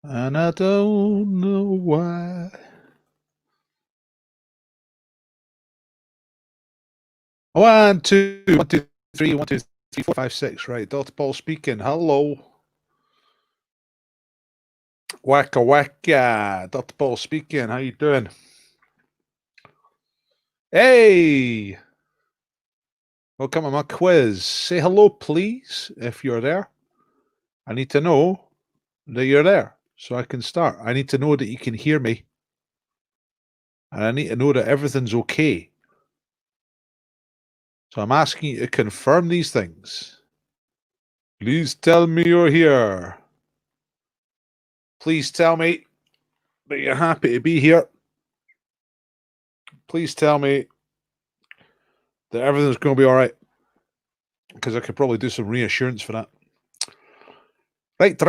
And I don't know why. One, two, 3, 1, 2, 3, 4, 5, 6. Right, Dr. Paul speaking. Hello. Wacka wacka. Dr. Paul speaking. How you doing? Hey! Welcome to my quiz. Say hello, please, if you're there. I need to know that you're there so I can start. I need to know that you can hear me. And I need to know that everything's okay. So I'm asking you to confirm these things. Please tell me you're here. Please tell me that you're happy to be here. Please tell me that everything's going to be all right, because I could probably do some reassurance for that. Right.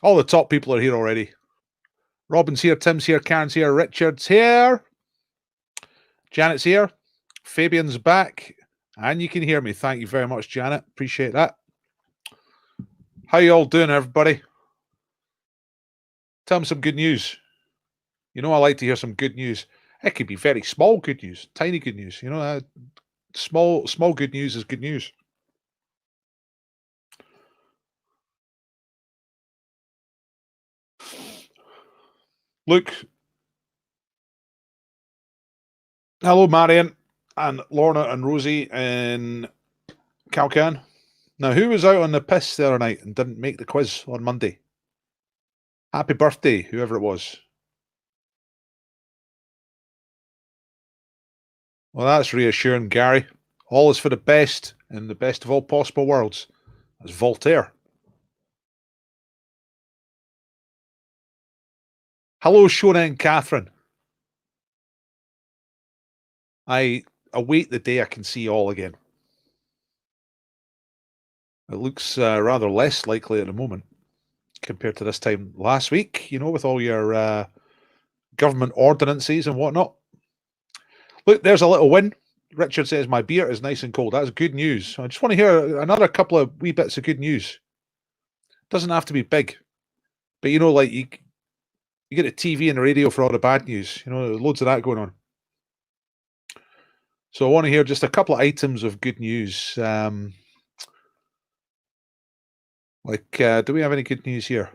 All the top people are here already. Robin's here, Tim's here, Karen's here, Richard's here, Janet's here, Fabian's back, and you can hear me. Thank you very much, Janet. Appreciate that. How you all doing, everybody? Tell me some good news. You know I like to hear some good news. It could be very small good news, tiny good news. You know, small good news is good news. Look, hello, Marion and Lorna and Rosie in Calcan. Now, who was out on the piss the other night and didn't make the quiz on Monday? Happy birthday, whoever it was. Well, that's reassuring, Gary. All is for the best in the best of all possible worlds. That's Voltaire. Hello, Shona and Catherine. I await the day I can see you all again. It looks rather less likely at the moment compared to this time last week, you know, with all your government ordinances and whatnot. Look, there's a little win. Richard says my beer is nice and cold. That's good news. I just want to hear another couple of wee bits of good news. Doesn't have to be big, but you know, like you get a TV and the radio for all the bad news. You know, loads of that going on. So I want to hear just a couple of items of good news. Do we have any good news here?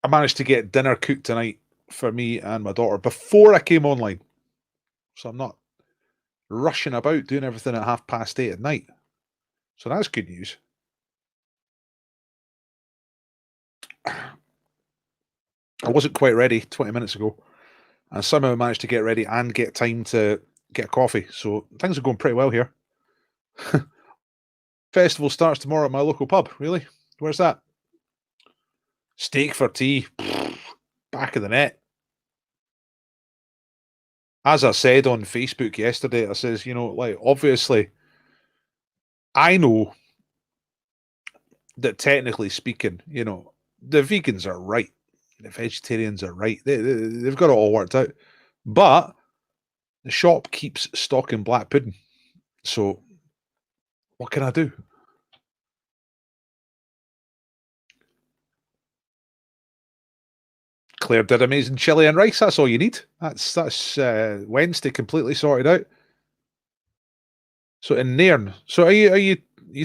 I managed to get dinner cooked tonight for me and my daughter before I came online. So I'm not rushing about doing everything at 8:30 at night. So that's good news. I wasn't quite ready 20 minutes ago, and somehow managed to get ready and get time to get coffee. So things are going pretty well here. Festival starts tomorrow at my local pub. Really? Where's that? Steak for tea. Back of the net. As I said on Facebook yesterday, I says, you know, like, obviously, I know that technically speaking, you know, the vegans are right. The vegetarians are right. They've got it all worked out. But the shop keeps stocking black pudding. So what can I do? Claire did amazing chili and rice. That's all you need. That's Wednesday completely sorted out. So in Nairn. So are you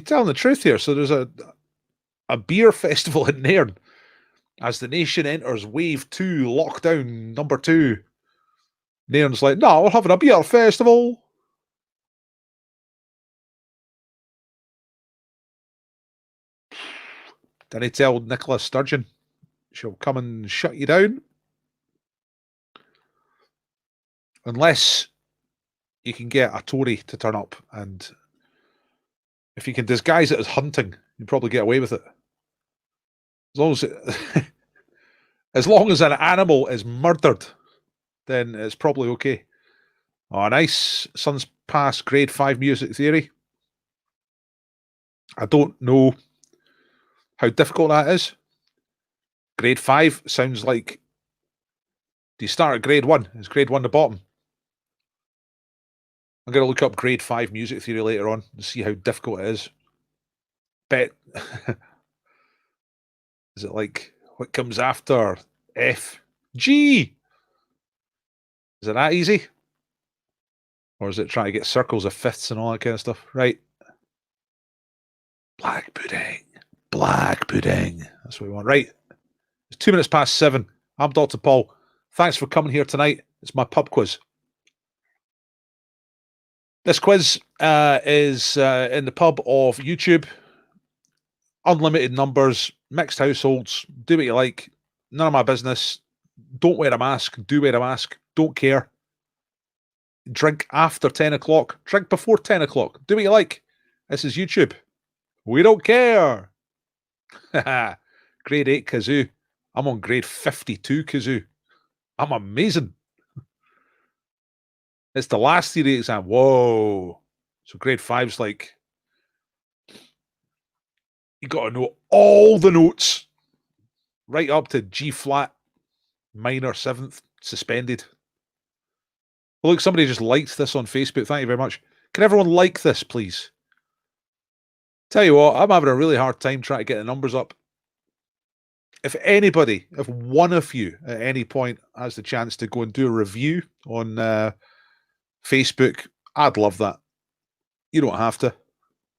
telling the truth here? So there's a beer festival in Nairn as the nation enters wave 2, lockdown number 2. Nairn's like, no, we're having a beer festival. Did I tell Nicola Sturgeon she'll come and shut you down? Unless you can get a Tory to turn up, and if you can disguise it as hunting, you probably get away with it. As long as an animal is murdered, then it's probably okay. Oh, nice. Son's passed grade 5 music theory. I don't know how difficult that is. Grade 5 sounds like. Do you start at grade 1? Is grade 1 the bottom? I'm going to look up grade 5 music theory later on and see how difficult it is. Bet. Is it like what comes after F? G? Is it that easy? Or is it trying to get circles of fifths and all that kind of stuff? Right. Black pudding. Black pudding. That's what we want. Right. It's 2 minutes past 7. I'm Dr. Paul. Thanks for coming here tonight. It's my pub quiz. This quiz is in the pub of YouTube. Unlimited numbers, mixed households, do what you like. None of my business. Don't wear a mask. Do wear a mask. Don't care. Drink after 10 o'clock. Drink before 10 o'clock. Do what you like. This is YouTube. We don't care. Grade 8 kazoo. I'm on grade 52 kazoo. I'm amazing. It's the last theory exam. Whoa. So grade 5's like, you got to know all the notes. Right up to G flat, minor 7th, suspended. Well, look, somebody just liked this on Facebook. Thank you very much. Can everyone like this, please? Tell you what, I'm having a really hard time trying to get the numbers up. If anybody, if one of you at any point has the chance to go and do a review on Facebook, I'd love that. You don't have to,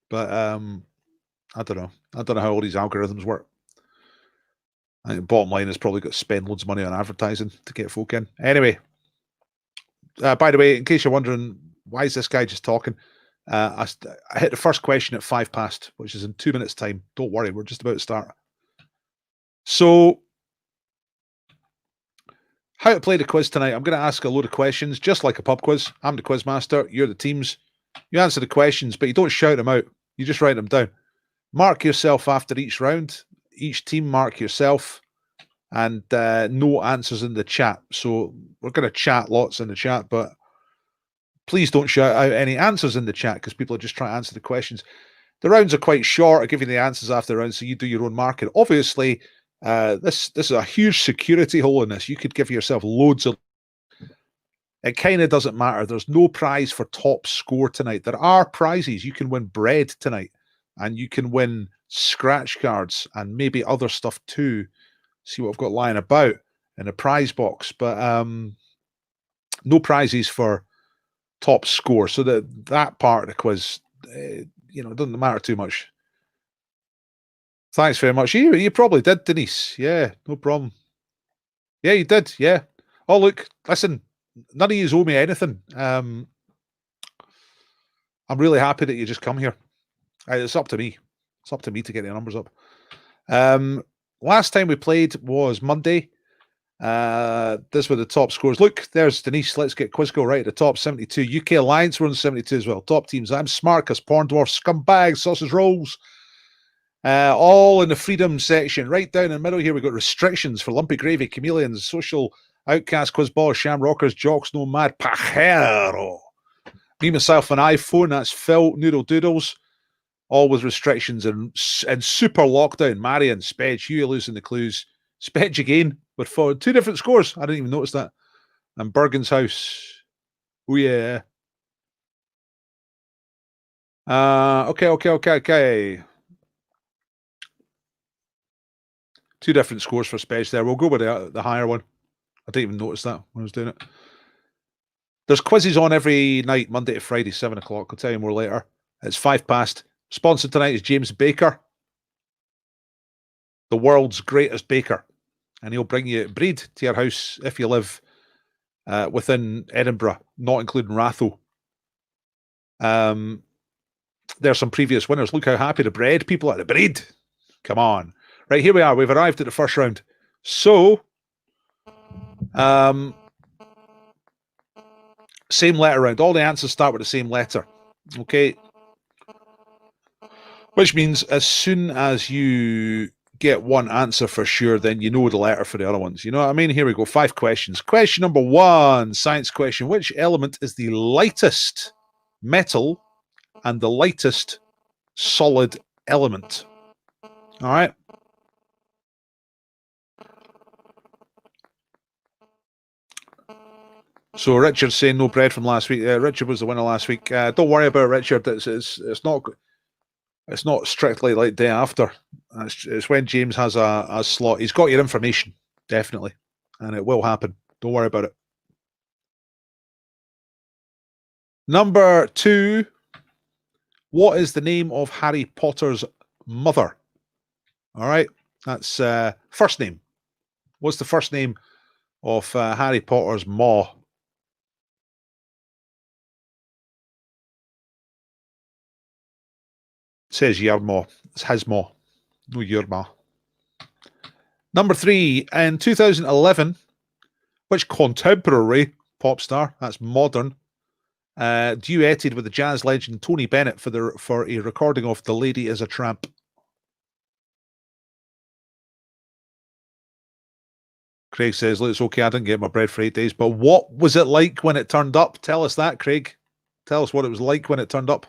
but I don't know. I don't know how all these algorithms work. I think the bottom line is probably got to spend loads of money on advertising to get folk in. Anyway, by the way, in case you're wondering, why is this guy just talking? I hit the first question at 5 past, which is in 2 minutes' time. Don't worry, we're just about to start. So, how to play the quiz tonight? I'm going to ask a load of questions, just like a pub quiz. I'm the quiz master. You're the teams. You answer the questions, but you don't shout them out. You just write them down. Mark yourself after each round. Each team mark yourself, and no answers in the chat. So we're going to chat lots in the chat, but please don't shout out any answers in the chat because people are just trying to answer the questions. The rounds are quite short. I give you the answers after the round, so you do your own marking. Obviously, this is a huge security hole in this. You could give yourself loads of. It kind of doesn't matter. There's no prize for top score tonight. There are prizes. You can win bread tonight, and you can win scratch cards and maybe other stuff too. See what I've got lying about in a prize box, but no prizes for top score. So that part of the quiz, it doesn't matter too much. Thanks very much. You probably did, Denise. Yeah, no problem. Yeah, you did. Yeah. Oh, look, listen, none of you owe me anything. I'm really happy that you just come here. It's up to me. It's up to me to get the numbers up. Last time we played was Monday. This were the top scores. Look, there's Denise. Let's get Quizco right at the top. 72. UK Alliance were on 72 as well. Top teams. I'm Smarkus, Porn Dwarf, Scumbag, Sausage Rolls. All in the freedom section. Right down in the middle here, we've got restrictions for Lumpy Gravy, Chameleons, Social Outcast, Quizball, Sham Rockers, Jocks, Nomad, Pajero. Me, myself, an iPhone. That's Phil, Noodle Doodles. All with restrictions and super lockdown. Marion, Spedge, Huey losing the clues. Spedge again with 2 different scores. I didn't even notice that. And Bergen's house. Oh, yeah. Okay. 2 different scores for Spedge there. We'll go with the higher one. I didn't even notice that when I was doing it. There's quizzes on every night, Monday to Friday, 7 o'clock. I'll tell you more later. It's 5 past. Sponsored tonight is James Baker, the world's greatest baker. And he'll bring you BREID to your house if you live within Edinburgh, not including Ratho. There's some previous winners. Look how happy the bread people are. The BREID. Come on. Right, here we are. We've arrived at the first round. So, same letter round. All the answers start with the same letter. Okay. Which means as soon as you get one answer for sure, then you know the letter for the other ones. You know what I mean? Here we go. 5 questions. Question number 1, science question. Which element is the lightest metal and the lightest solid element? All right. So Richard's saying no bread from last week. Richard was the winner last week. Don't worry about it, Richard. It's not strictly like day after. It's when James has a slot. He's got your information, definitely, and it will happen. Don't worry about it. Number 2. What is the name of Harry Potter's mother? All right, that's first name. What's the first name of Harry Potter's ma? It says your ma. It's his ma, no your ma. Number 3, in 2011, which contemporary pop star, that's modern, duetted with the jazz legend Tony Bennett for a recording of The Lady is a Tramp? Craig says, look, it's okay, I didn't get my bread for 8 days, but what was it like when it turned up? Tell us that, Craig. Tell us what it was like when it turned up.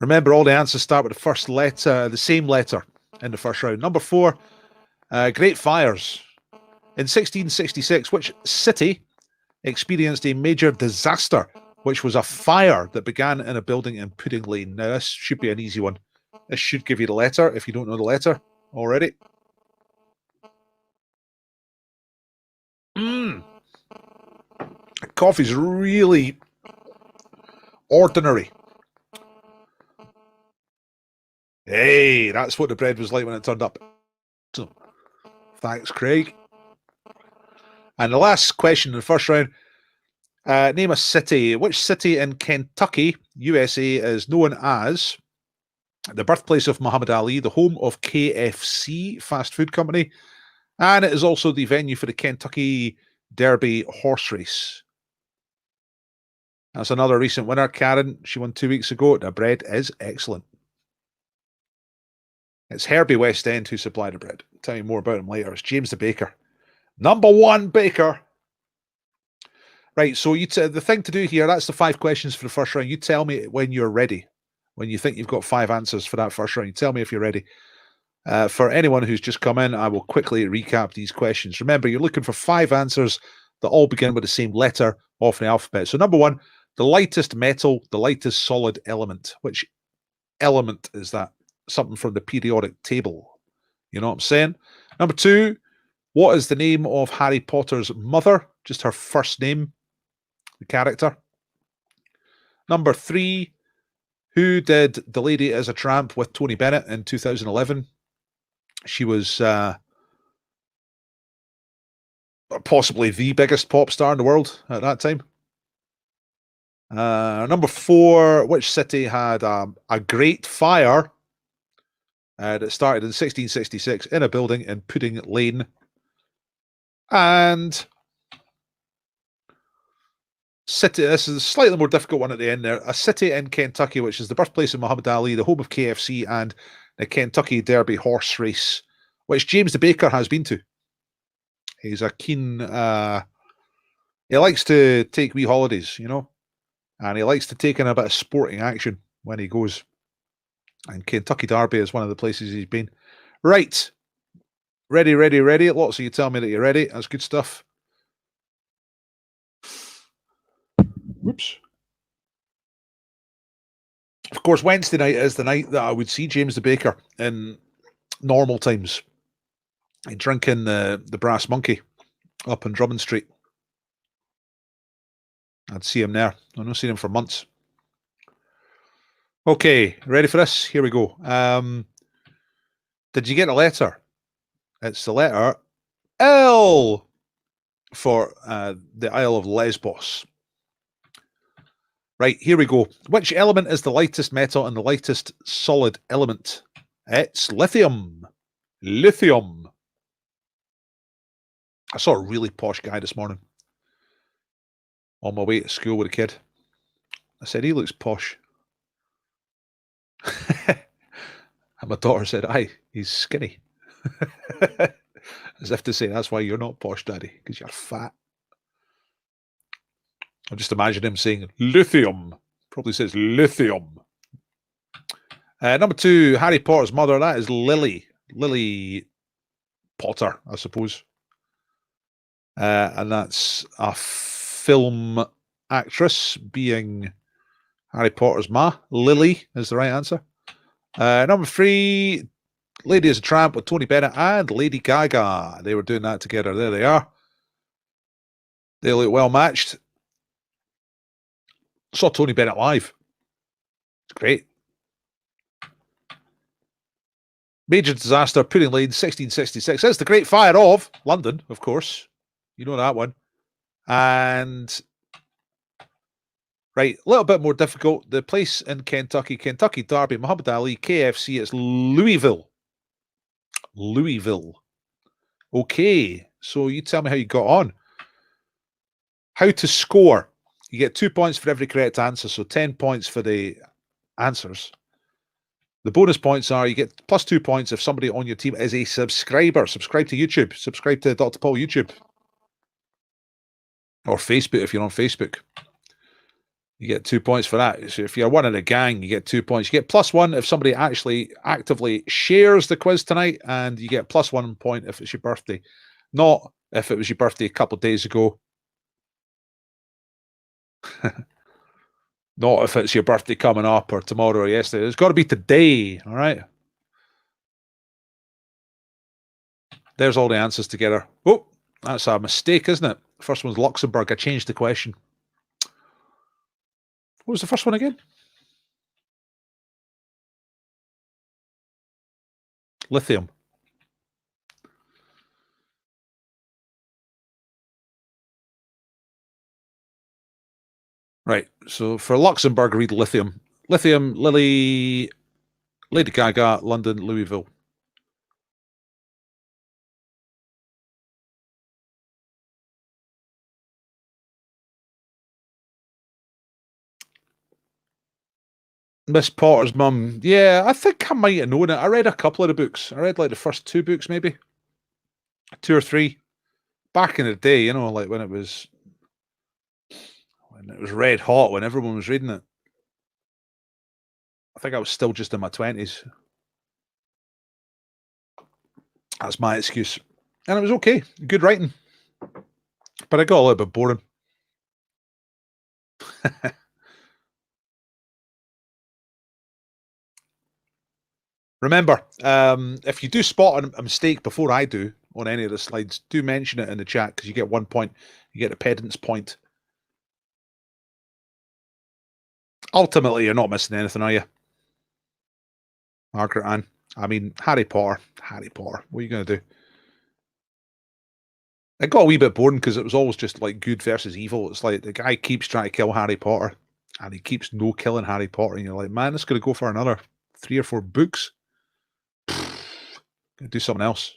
Remember, all the answers start with the first letter, the same letter in the first round. Number 4, Great Fires. In 1666, which city experienced a major disaster, which was a fire that began in a building in Pudding Lane? Now, this should be an easy one. This should give you the letter if you don't know the letter already. Coffee's really ordinary. Hey, that's what the bread was like when it turned up. So, thanks, Craig. And the last question in the first round, name a city. Which city in Kentucky, USA, is known as the birthplace of Muhammad Ali, the home of KFC fast food company, and it is also the venue for the Kentucky Derby horse race? That's another recent winner, Karen. She won 2 weeks ago. The bread is excellent. It's Herbie West End who supplied the bread. I'll tell you more about him later. It's James the Baker. Number 1 baker. Right, so the thing to do here, that's the 5 questions for the first round. You tell me when you're ready. When you think you've got 5 answers for that first round, you tell me if you're ready. For anyone who's just come in, I will quickly recap these questions. Remember, you're looking for 5 answers that all begin with the same letter of the alphabet. So number 1, the lightest metal, the lightest solid element. Which element is that? Something from the periodic table. You know what I'm saying? Number 2, what is the name of Harry Potter's mother? Just her first name, the character. Number 3, who did The Lady is a Tramp with Tony Bennett in 2011? She was possibly the biggest pop star in the world at that time. Number 4, which city had a great fire that started in 1666 in a building in Pudding Lane? And city, this is a slightly more difficult one at the end there. A city in Kentucky, which is the birthplace of Muhammad Ali, the home of KFC, and the Kentucky Derby horse race, which James the Baker has been to. He's a keen... he likes to take wee holidays, you know, and he likes to take in a bit of sporting action when he goes. And Kentucky Derby is one of the places he's been. Right. Ready, ready, ready. Lots of you tell me that you're ready. That's good stuff. Whoops. Of course, Wednesday night is the night that I would see James the Baker in normal times. He'd drink in the Brass Monkey up on Drummond Street. I'd see him there. I've not seen him for months. Okay, ready for this? Here we go. Did you get a letter? It's the letter L for the Isle of Lesbos. Right, here we go. Which element is the lightest metal and the lightest solid element? It's lithium. Lithium. I saw a really posh guy this morning on my way to school with a kid. I said, he looks posh. And my daughter said, aye, he's skinny. As if to say, that's why you're not posh, Daddy, because you're fat. I just imagine him saying lithium. Probably says lithium. Number 2, Harry Potter's mother. That is Lily. Lily Potter, I suppose. And that's a film actress, being Harry Potter's ma. Lily is the right answer. Number 3, Lady is a Tramp with Tony Bennett and Lady Gaga. They were doing that together. There they are. They look well matched. Saw Tony Bennett live. It's great. Major disaster, Pudding Lane, 1666. It's the Great Fire of London, of course. You know that one. And right, a little bit more difficult. The place in Kentucky, Kentucky Derby, Muhammad Ali, KFC. It's Louisville. Louisville. Okay, so you tell me how you got on. How to score. You get 2 points for every correct answer, so 10 points for the answers. The bonus points are you get plus 2 points if somebody on your team is a subscriber. Subscribe to YouTube. Subscribe to Dr. Paul YouTube. Or Facebook if you're on Facebook. You get 2 points for that. So if you're one in a gang, you get 2 points. You get plus 1 if somebody actually actively shares the quiz tonight, and you get plus 1 point if it's your birthday. Not if it was your birthday a couple of days ago. Not if it's your birthday coming up or tomorrow or yesterday. It's got to be today, all right? There's all the answers together. Oh, that's a mistake, isn't it? First one's Luxembourg. I changed the question. What was the first one again? Lithium. Right, so for Luxembourg, read lithium. Lithium, Lily, Lady Gaga, London, Louisville. Miss Potter's mum. Yeah, I think I might have known it. I read a couple of the books. I read like the first 2 books, maybe 2 or 3. Back in the day, you know, like when it was red hot, when everyone was reading it. I think I was still just in my 20s. That's my excuse. And it was okay. Good writing. But I got a little bit boring. Remember, if you do spot a mistake before I do on any of the slides, do mention it in the chat because you get 1 point. You get a pedant's point. Ultimately, you're not missing anything, are you? Margaret Ann. I mean, Harry Potter. Harry Potter. What are you going to do? It got a wee bit boring because it was always just like good versus evil. It's like the guy keeps trying to kill Harry Potter and he keeps no killing Harry Potter. And you're like, man, it's going to go for another 3 or 4 books. Gonna do something else.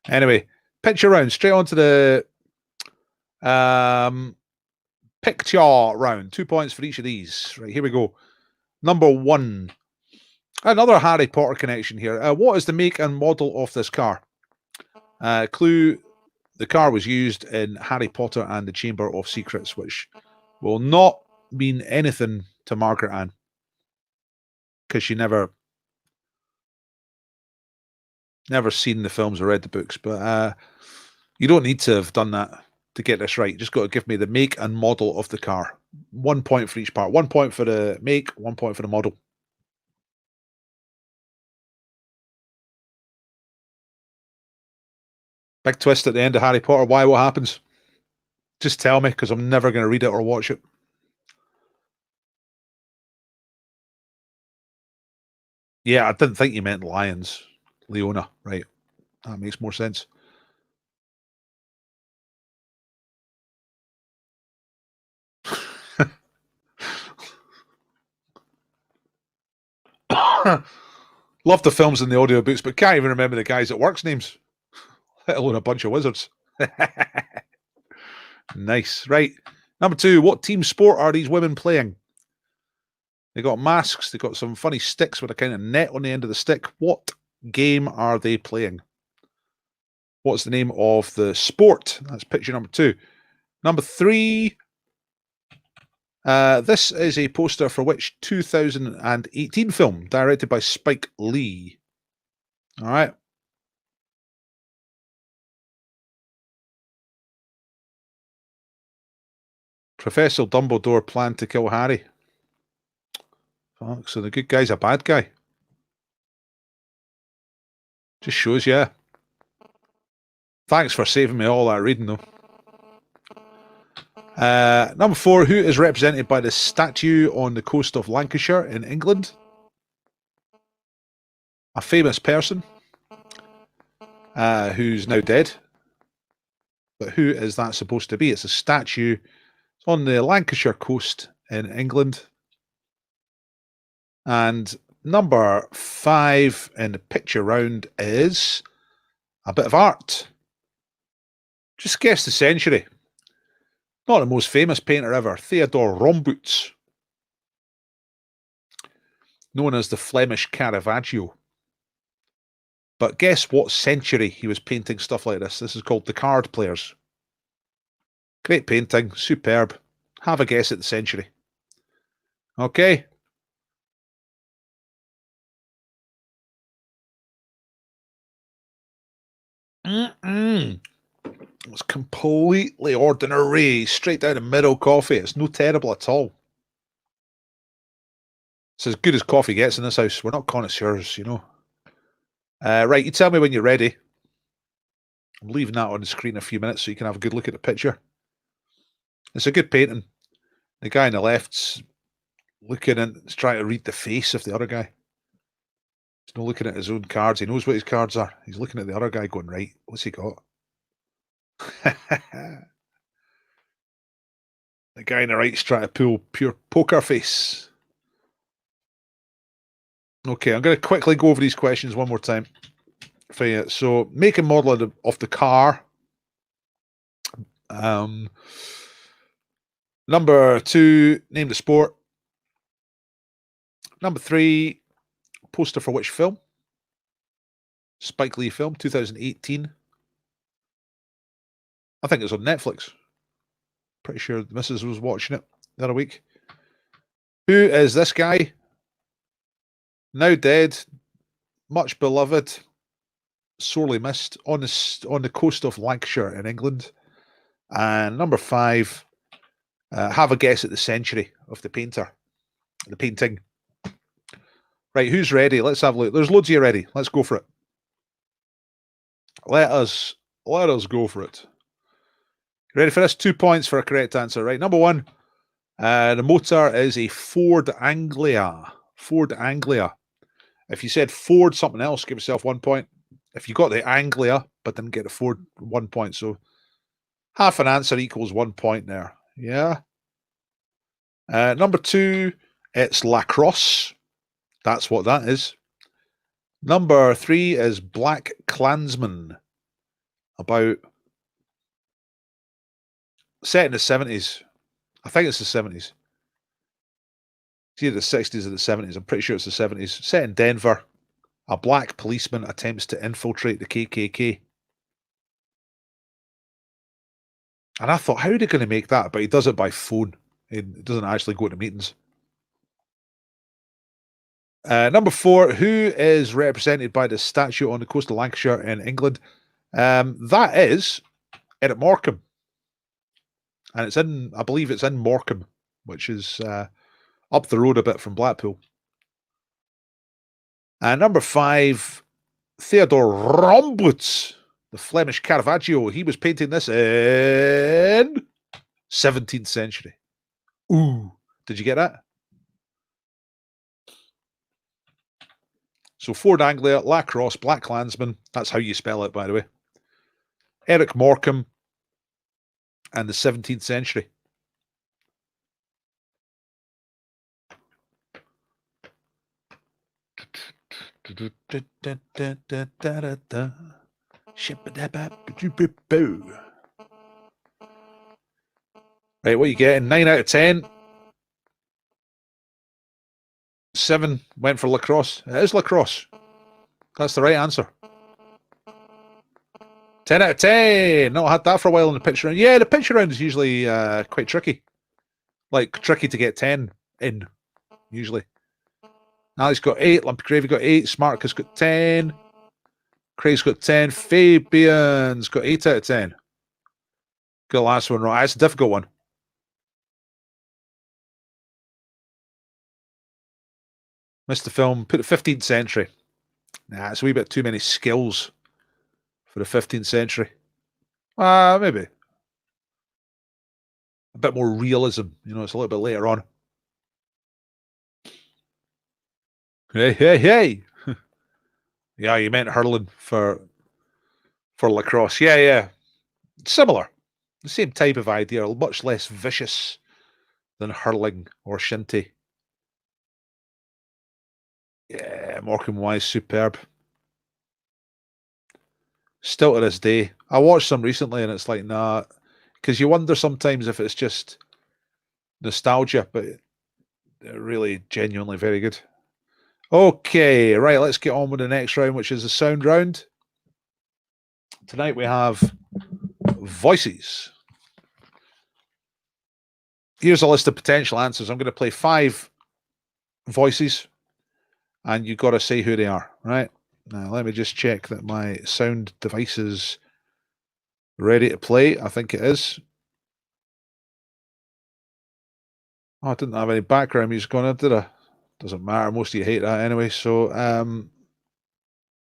Anyway, picture round. Straight on to the picture round. 2 points for each of these. Right, here we go. Number 1. Another Harry Potter connection here. What is the make and model of this car? Clue. The car was used in Harry Potter and the Chamber of Secrets, which will not mean anything to Margaret Ann because she never seen the films or read the books. But you don't need to have done that to get this right. You just got to give me the make and model of the car. 1 point for each part. 1 point for the make, 1 point for the model. Big twist at the end of Harry Potter. Why? What happens? Just tell me, because I'm never going to read it or watch it. Yeah, I didn't think you meant lions. Leona, right. That makes more sense. Love the films and the audiobooks, but can't even remember the guys at work's names, let alone a bunch of wizards. Nice. Right. Number 2, what team sport are these women playing? They got masks. They got some funny sticks with a kind of net on the end of the stick. What game are they playing? What's the name of the sport? That's picture number 2. Number 3. This is a poster for which 2018 film directed by Spike Lee? All right. Professor Dumbledore planned to kill Harry. Fuck, so the good guy's a bad guy. Just shows you. Thanks for saving me all that reading, though. Number 4, who is represented by the statue on the coast of Lancashire in England? A famous person who's now dead. But who is that supposed to be? It's a statue. It's on the Lancashire coast in England. And number 5 in the picture round is a bit of art. Just guess the century. Not the most famous painter ever, Theodore Rombouts, known as the Flemish Caravaggio. But guess what century he was painting stuff like this? This is called The Card Players. Great painting, superb. Have a guess at the century. Okay. It's completely ordinary, straight down the middle coffee. It's no terrible at all. It's as good as coffee gets in this house. We're not connoisseurs, you know. Right, you tell me when you're ready. I'm leaving that on the screen a few minutes so you can have a good look at the picture. It's a good painting. The guy on the left's looking and trying to read the face of the other guy. He's not looking at his own cards. He knows what his cards are. He's looking at the other guy going, right, what's he got? The guy on the right's trying to pull pure poker face. Okay, I'm going to quickly go over these questions one more time for you. So, make and model of the car. Number 2, name the sport. Number 3, poster for which film? Spike Lee film, 2018. I think it's on Netflix. Pretty sure the missus was watching it the other week. Who is this guy? Now dead, much beloved, sorely missed, on the coast of Lancashire in England. And number 5, have a guess at the century of the painter, the painting. Right, who's ready? Let's have a look. There's loads of you ready. Let's go for it. Let us go for it. Ready for this? 2 points for a correct answer. Right, number 1, the motor is a Ford Anglia. Ford Anglia. If you said Ford something else, give yourself 1 point. If you got the Anglia but didn't get the Ford, 1 point. So half an answer equals 1 point there. Yeah. Number 2, it's lacrosse. That's what that is. Number 3 is Black Klansman. About set in the 70s. I think it's the 70s. It's either the 60s or the 70s. I'm pretty sure it's the 70s. Set in Denver. A black policeman attempts to infiltrate the KKK. And I thought, how are they going to make that? But he does it by phone. He doesn't actually go to meetings. Number 4, who is represented by the statue on the coast of Lancashire in England? That is Eric Morecambe. And it's in, I believe it's in Morecambe, which is up the road a bit from Blackpool. Number 5, Theodore Rombouts, the Flemish Caravaggio. He was painting this in 17th century. Ooh, did you get that? So Ford Anglia, lacrosse, Black Klansman. That's how you spell it, by the way. Eric Morecambe and the 17th century. Right, what are you getting? 9 out of 10. 7 went for lacrosse. It is lacrosse. That's the right answer. 10 out of 10. Not had that for a while in the picture round. Yeah, the picture round is usually quite tricky. Like, tricky to get 10 in, usually. Ali's got 8. Lumpy Gravy got 8. Smartcus got 10. Craig's got 10. Fabian's got 8 out of 10. Got the last one wrong. That's a difficult one. Missed the film. Put the 15th century. Nah, it's a wee bit too many skills for the 15th century. Maybe. A bit more realism. You know, it's a little bit later on. Hey. Yeah, you meant hurling for lacrosse. Yeah. Similar. The same type of idea, much less vicious than hurling or shinty. Yeah, Morecambe Wise, superb. Still to this day. I watched some recently and it's like, nah, because you wonder sometimes if it's just nostalgia, but they're really genuinely very good. Okay, right, let's get on with the next round, which is the sound round. Tonight we have voices. Here's a list of potential answers. I'm going to play 5 voices, and you've got to say who they are, right? Now, let me just check that my sound device is ready to play. I think it is. Oh, I didn't have any background music on it, did I? Doesn't matter. Most of you hate that anyway. So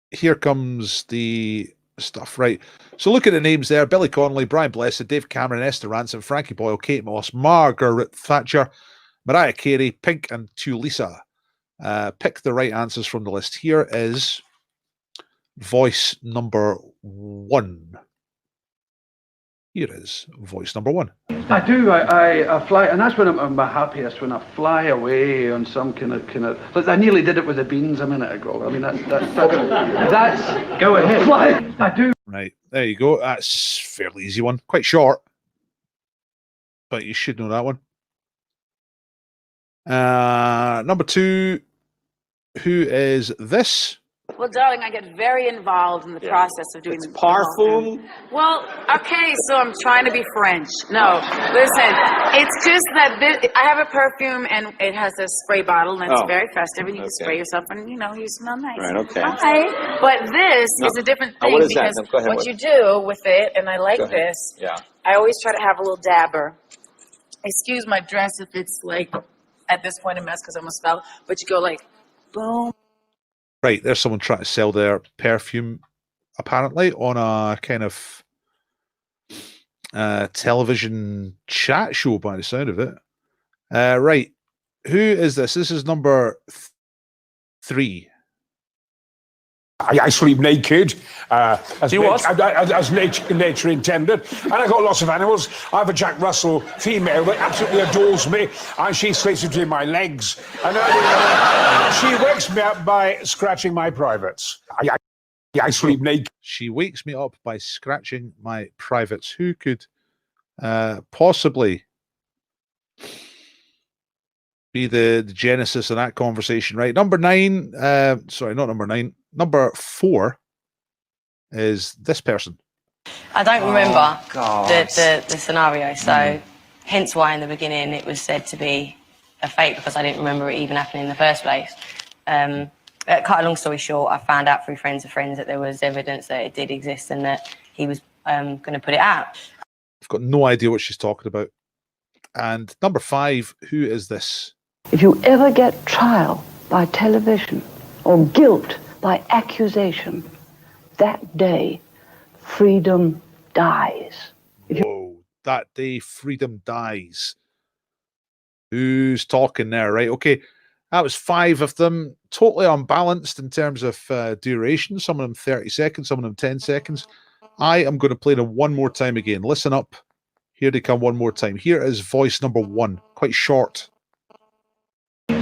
here comes the stuff, right? So look at the names there. Billy Connolly, Brian Blessed, Dave Cameron, Esther Ransom, Frankie Boyle, Kate Moss, Margaret Thatcher, Mariah Carey, Pink, and Tulisa. Pick the right answers from the list. Here is voice number 1. Here is voice number 1. I do. I fly, and that's when I'm my happiest, when I fly away on some kind of. But I nearly did it with the beans a minute ago. I mean, that's go ahead. Fly. I do. Right, there you go. That's a fairly easy one. Quite short, but you should know that one. Number 2. Who is this? Well, darling, I get very involved in the process of doing the parfum. Well, okay, so I'm trying to be French. No, listen, it's just that I have a perfume and it has a spray bottle and it's very festive and you can spray yourself and, you smell nice. Right, okay. Hi. But this is a different thing because what you do with it, and I like this, I always try to have a little dabber. Excuse my dress if it's like at this point a mess because I'm a spell, but you go like, boom. Right, there's someone trying to sell their perfume, apparently, on a kind of television chat show by the sound of it. Right, who is this? This is number 3. I sleep naked, as nature intended, and I've got lots of animals. I have a Jack Russell female that absolutely adores me, and she sleeps between my legs, and she wakes me up by scratching my privates. I sleep naked. She wakes me up by scratching my privates. Who could possibly be the genesis of that conversation? Right, number 9. Sorry, not number 9. Number 4 is this person. I don't remember the scenario, so hence why in the beginning it was said to be a fake, because I didn't remember it even happening in the first place. Cut a long story short, I found out through friends of friends that there was evidence that it did exist and that he was going to put it out. I've got no idea what she's talking about. And number 5, who is this? If you ever get trial by television or guilt by accusation, that day freedom dies. Whoa, that day freedom dies. Who's talking there? Right, okay. That was 5 of them, totally unbalanced in terms of duration. Some of them 30 seconds, some of them 10 seconds. I am going to play them one more time again. Listen up. Here they come one more time. Here is voice number 1. Quite short.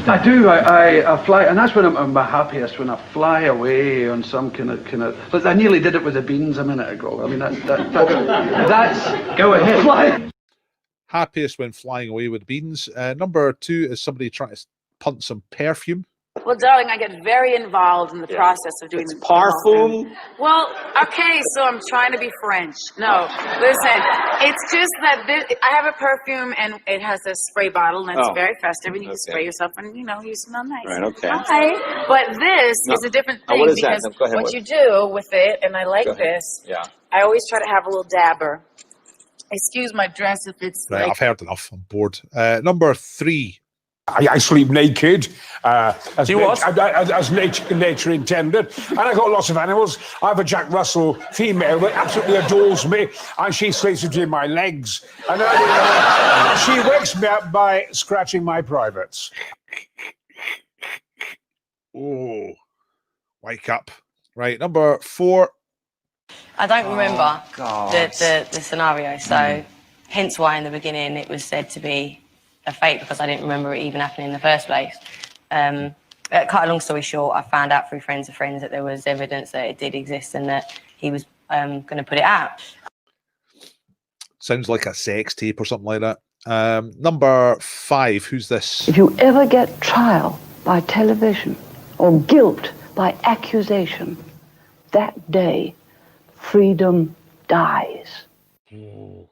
I do. I fly, and that's when I'm my happiest, when I fly away on some kind of. But I nearly did it with the beans a minute ago. I mean, that's go ahead. Fly. Happiest when flying away with beans. Number 2 is somebody trying to punt some perfume. Well, darling, I get very involved in the process of doing the parfum. Well, okay, so I'm trying to be French. No, listen, it's just that I have a perfume and it has a spray bottle and it's very festive and you can spray yourself and, you smell nice. Right, okay. Hi. But this is a different thing because what you do with it, and I like this, I always try to have a little dabber. Excuse my dress if it's right, I've heard enough. I'm bored. Number 3. I sleep naked, as nature intended, and I got lots of animals. I have a Jack Russell female that absolutely adores me, and she sleeps between my legs, and she wakes me up by scratching my privates. Oh, wake up. Right, number 4. I don't remember the scenario, so hence why in the beginning it was said to be a fake, because I didn't remember it even happening in the first place. Cut a long story short, I found out through friends of friends that there was evidence that it did exist and that he was going to put it out. Sounds like a sex tape or something like that. Number 5, who's this? If you ever get trial by television or guilt by accusation, that day freedom dies. Oh,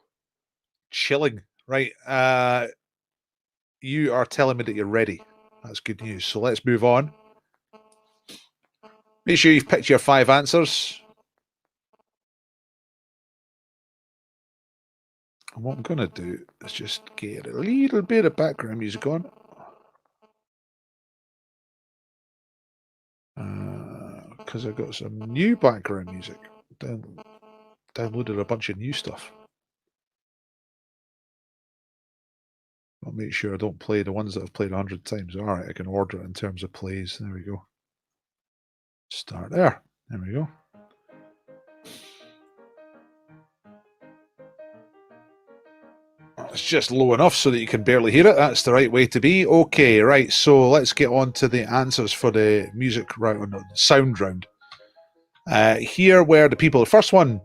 chilling. Right. You are telling me that you're ready. That's good news. So let's move on. Make sure you've picked your 5 answers. And what I'm going to do is just get a little bit of background music on. Because I've got some new background music. Downloaded a bunch of new stuff. I'll make sure I don't play the ones that I've played 100 times. All right, I can order it in terms of plays. There we go. Start there. There we go. It's just low enough so that you can barely hear it. That's the right way to be. Okay, right. So let's get on to the answers for the music round, sound round. Here were the people. The first one,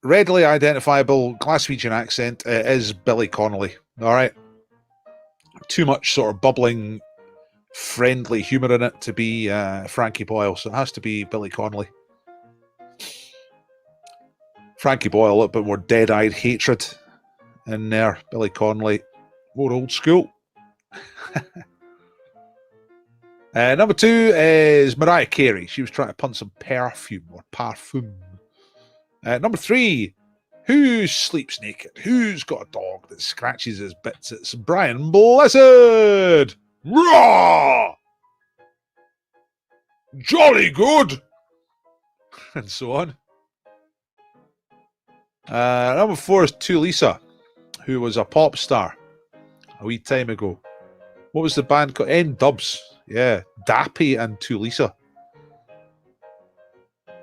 readily identifiable Glaswegian accent, is Billy Connolly. All right. Too much sort of bubbling, friendly humour in it to be Frankie Boyle, so it has to be Billy Connolly. Frankie Boyle, a little bit more dead-eyed hatred in there. Billy Connolly, more old school. Number 2 is Mariah Carey. She was trying to punt some perfume or parfum. Number 3, who sleeps naked? Who's got a dog that scratches his bits? It's Brian Blessed. Raw! Jolly good! And so on. Number 4 is Tulisa, who was a pop star a wee time ago. What was the band called? N-Dubs. Yeah, Dappy and Tulisa.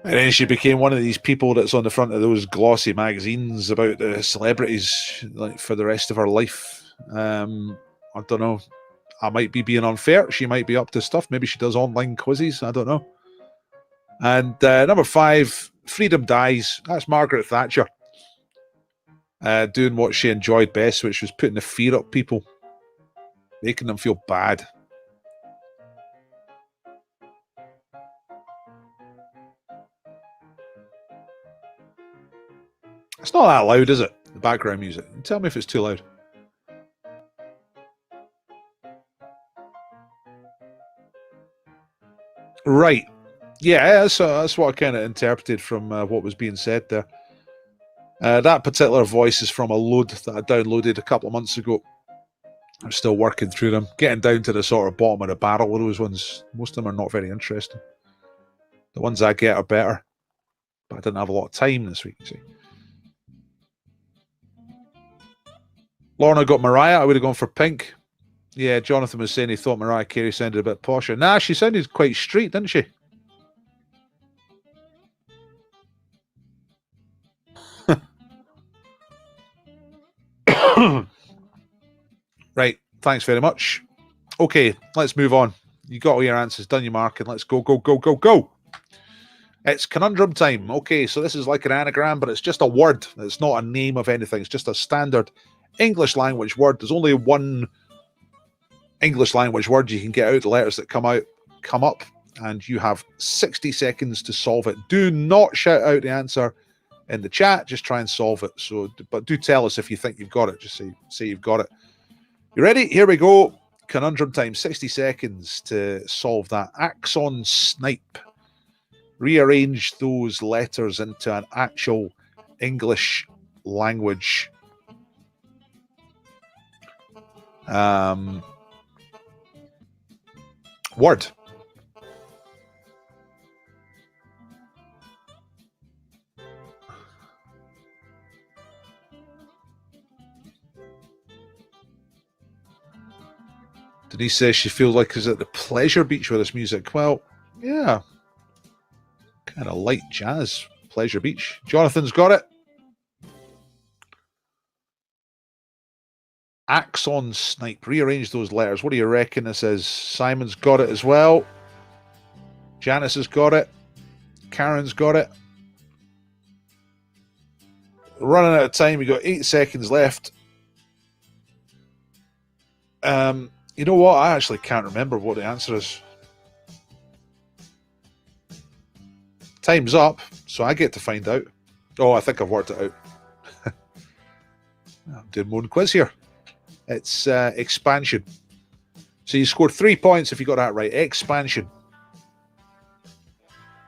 And then she became one of these people that's on the front of those glossy magazines about the celebrities, like, for the rest of her life. I don't know. I might be being unfair. She might be up to stuff. Maybe she does online quizzes. I don't know. And number 5, Freedom Dies. That's Margaret Thatcher. Doing what she enjoyed best, which was putting the fear up people. Making them feel bad. It's not that loud, is it? The background music. Tell me if it's too loud. Right. Yeah, that's what I kind of interpreted from what was being said there. That particular voice is from a load that I downloaded a couple of months ago. I'm still working through them. Getting down to the sort of bottom of the barrel of those ones. Most of them are not very interesting. The ones I get are better. But I didn't have a lot of time this week, you see. Lorna got Mariah. I would have gone for Pink. Yeah, Jonathan was saying he thought Mariah Carey sounded a bit posher. Nah, she sounded quite street, didn't she? Right, thanks very much. Okay, let's move on. You got all your answers, done your marking. Let's go, go, go, go, go. It's conundrum time. Okay, so this is like an anagram, but it's just a word. It's not a name of anything. It's just a standard English language word. There's only one English language word. You can get out the letters that come up, and you have 60 seconds to solve it. Do not shout out the answer in the chat. Just try and solve it. So, but do tell us if you think you've got it. Just say you've got it. You ready? Here we go. Conundrum time. 60 seconds to solve that. Axon snipe. Rearrange those letters into an actual English language Word. Denise says she feels like she's at the pleasure beach with this music. Well, yeah. Kind of light jazz, pleasure beach. Jonathan's got it. Axon Snipe. Rearrange those letters. What do you reckon this is? Simon's got it as well. Janice has got it. Karen's got it. Running out of time. We've got 8 seconds left. You know what? I actually can't remember what the answer is. Time's up, so I get to find out. Oh, I think I've worked it out. I'm doing my own quiz here. It's expansion. So you scored 3 points if you got that right. Expansion.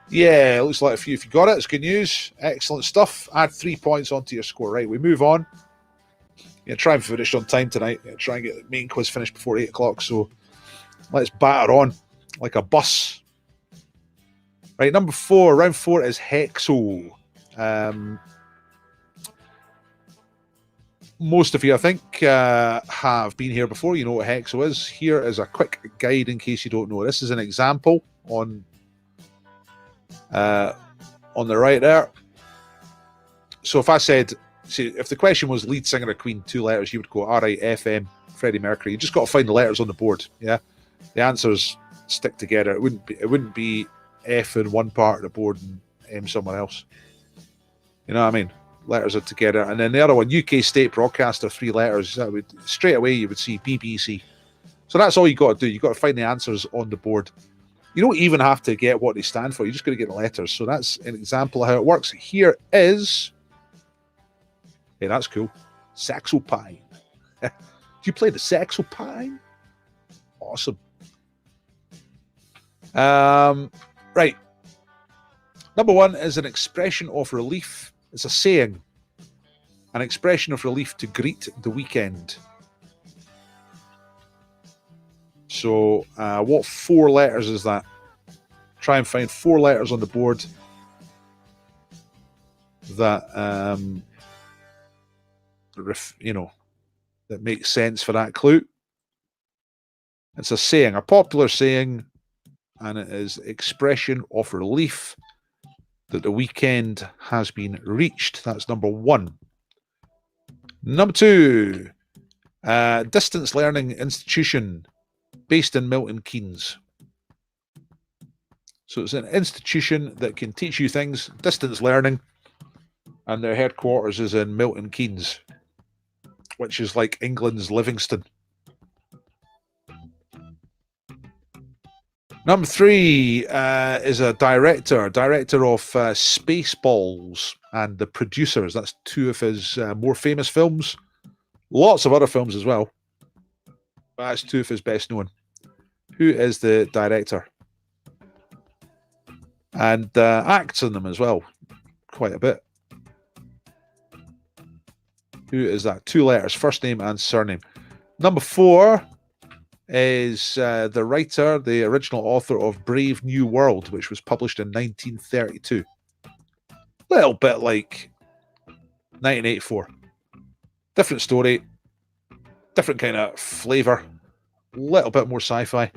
Yeah, it looks like if you got it, it's good news. Excellent stuff. Add 3 points onto your score. Right, we move on. Yeah, try and finish on time tonight. Try and get the main quiz finished before 8 o'clock. So let's batter on like a bus. Right, number 4. Round 4 is Hexo. Most of you, I think, have been here before. You know what Hexo is. Here is a quick guide in case you don't know. This is an example on the right there. So if I said, see, if the question was lead singer of Queen, 2 letters, you would go R-I-F-M, Freddie Mercury. You just got to find the letters on the board. Yeah, the answers stick together. It wouldn't be F in one part of the board and M somewhere else. You know what I mean? Letters are together, and then the other one, UK State Broadcaster, 3 letters. That would straight away you would see BBC. So that's all you got to do. You got to find the answers on the board. You don't even have to get what they stand for. You just got to get the letters. So that's an example of how it works. Here is. Hey, that's cool. Saxopine. Do you play the saxopine? Awesome. Right. Number 1 is an expression of relief. It's a saying. An expression of relief to greet the weekend. So, what 4 letters is that? Try and find 4 letters on the board that that makes sense for that clue. It's a saying, a popular saying, and it is expression of relief that the weekend has been reached. That's number 1. Number 2, distance learning institution based in Milton Keynes. So it's an institution that can teach you things, distance learning, and their headquarters is in Milton Keynes, which is like England's Livingston. Number 3 is a director of Spaceballs and The Producers. That's 2 of his more famous films. Lots of other films as well. But that's 2 of his best known. Who is the director? And acts in them as well. Quite a bit. Who is that? 2 letters, first name and surname. Number 4 is the writer, the original author of Brave New World, which was published in 1932. Little bit like 1984. Different story, different kind of flavour, little bit more sci-fi.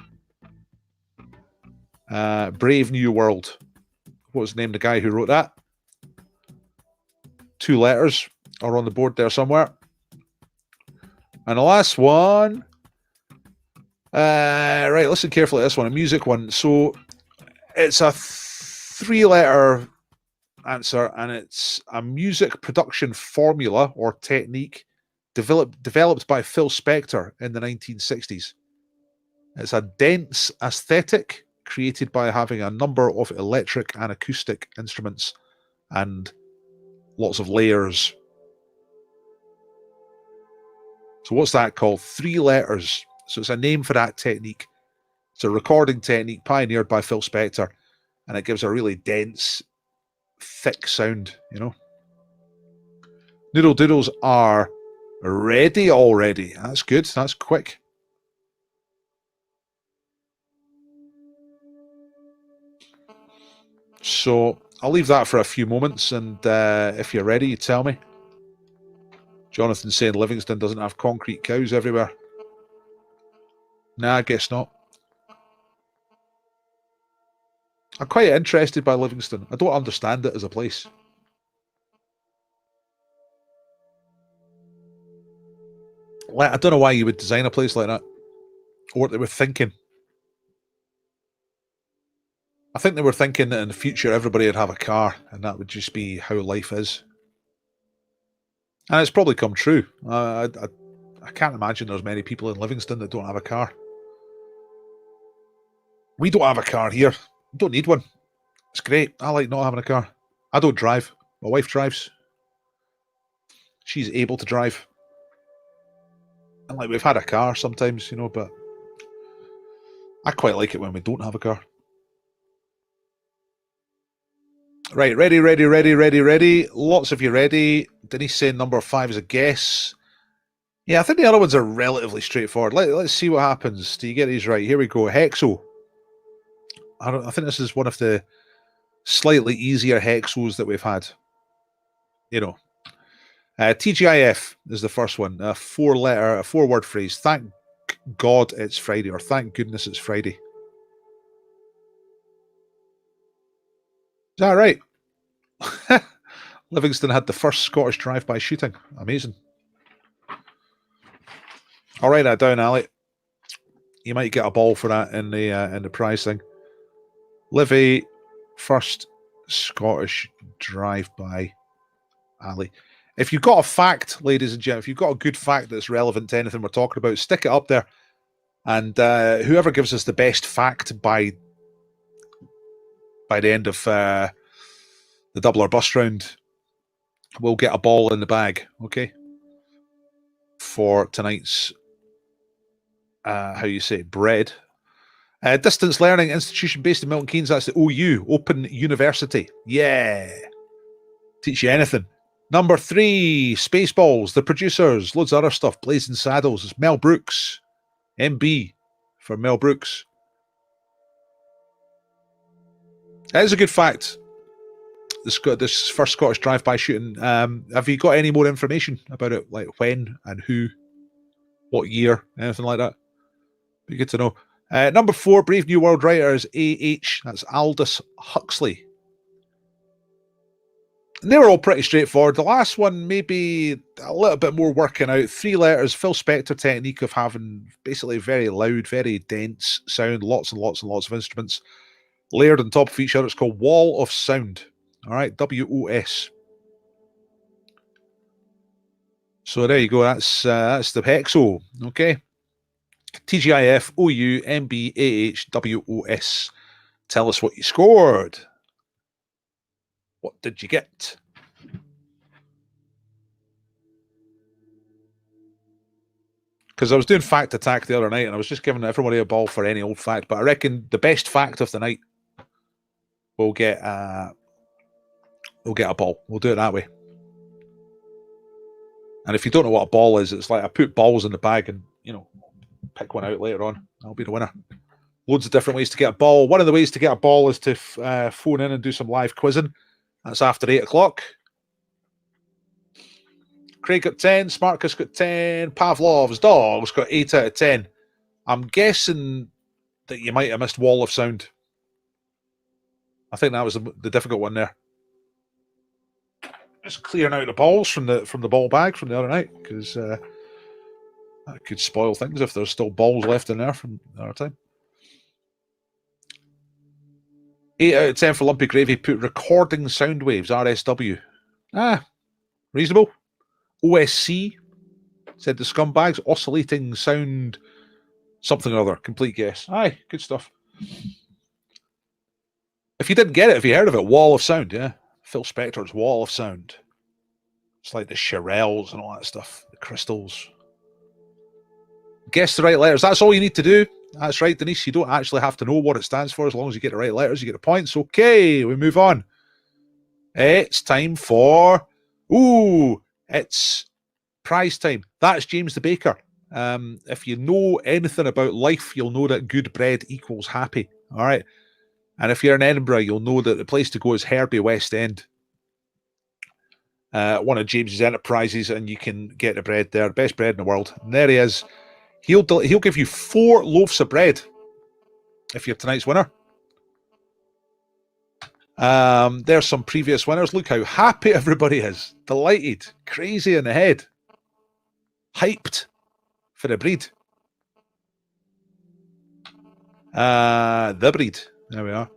Brave New World. What was the name of the guy who wrote that? 2 letters are on the board there somewhere. And the last one. Right, listen carefully to this one, a music one. So it's a 3-letter answer, and it's a music production formula or technique developed by Phil Spector in the 1960s. It's a dense aesthetic created by having a number of electric and acoustic instruments and lots of layers. So what's that called? 3 letters. So it's a name for that technique. It's a recording technique pioneered by Phil Spector, and it gives a really dense, thick sound, you know. Noodle doodles are Ready already. That's good. That's quick. So I'll leave that for a few moments, and if you're ready, you tell me. Jonathan's saying Livingston doesn't have concrete cows everywhere. Nah, I guess not. I'm quite interested by Livingston. I don't understand it as a place. I don't know why you would design a place like that, or what they were thinking. I think they were thinking that in the future everybody would have a car, and that would just be how life is. And it's probably come true. I can't imagine there's many people in Livingston that don't have a car. We don't have a car here. We don't need one. It's great. I like not having a car. I don't drive. My wife drives. She's able to drive. And like, we've had a car sometimes, you know, but I quite like it when we don't have a car. Right, ready. Lots of you ready. Denise saying number 5 is a guess. Yeah, I think the other ones are relatively straightforward. Let's see what happens. Do you get these right? Here we go. Hexo. I think this is one of the slightly easier hexos that we've had. You know. TGIF is the first one. A 4-word phrase. Thank God it's Friday, or thank goodness it's Friday. Is that right? Livingston had the first Scottish drive-by shooting. Amazing. I'll write that down, Ali. You might get a ball for that in the prize thing. Livy, first Scottish drive-by. Ali. If you've got a fact, ladies and gentlemen, if you've got a good fact that's relevant to anything we're talking about, stick it up there. And whoever gives us the best fact by the end of the double or bust round will get a ball in the bag, okay? For tonight's, how you say it, BREID. Distance learning institution based in Milton Keynes. That's the OU, Open University. Yeah. Teach you anything. Number 3, Spaceballs, the producers, loads of other stuff. Blazing Saddles. It's Mel Brooks. MB for Mel Brooks. That is a good fact. This first Scottish drive-by shooting. Have you got any more information about it? Like when and who? What year? Anything like that? Be good to know. Number 4, Brave New World Writers, AH. That's Aldous Huxley. And they were all pretty straightforward. The last one, maybe a little bit more working out. 3 letters, Phil Spector technique of having basically very loud, very dense sound, lots and lots and lots of instruments layered on top of each other. It's called Wall of Sound. All right, WOS. So there you go. That's the Hexo. Okay. TGIF, OU, MB, AH, WOS. Tell us what you scored. What did you get? Because I was doing Fact Attack the other night, and I was just giving everybody a ball for any old fact. But I reckon the best fact of the night will get a ball. We'll do it that way. And if you don't know what a ball is, it's like I put balls in the bag and, you know, pick one out later on. I'll be the winner. Loads of different ways to get a ball. One of the ways to get a ball is to phone in and do some live quizzing. That's after 8 o'clock. Craig got 10. Smarkus got 10. Pavlov's dogs got 8 out of 10. I'm guessing that you might have missed Wall of Sound. I think that was the difficult one there. Just clearing out the balls from the ball bag from the other night, because that could spoil things if there's still balls left in there from the other time. 8 out of 10 for Lumpy Gravy. Put recording sound waves, RSW. Reasonable. OSC said the scumbags, oscillating sound something or other. Complete guess. Aye, good stuff. If you didn't get it, if you heard of it, Wall of Sound, yeah. Phil Spector's Wall of Sound. It's like the Shirelles and all that stuff. The crystals. Guess the right letters. That's all you need to do. That's right, Denise. You don't actually have to know what it stands for. As long as you get the right letters, you get the points. Okay, we move on. It's time for... Ooh, it's Prize time. That's James the Baker. If you know anything about life, you'll know that good bread equals happy. All right. And if you're in Edinburgh, you'll know that the place to go is Herbie West End. One of James's enterprises, and you can get the bread there. Best bread in the world. And there he is. He'll give you 4 loaves of bread if you're tonight's winner. There's some previous winners. Look how happy everybody is. Delighted. Crazy in the head. Hyped for the BREID. The BREID. There we are.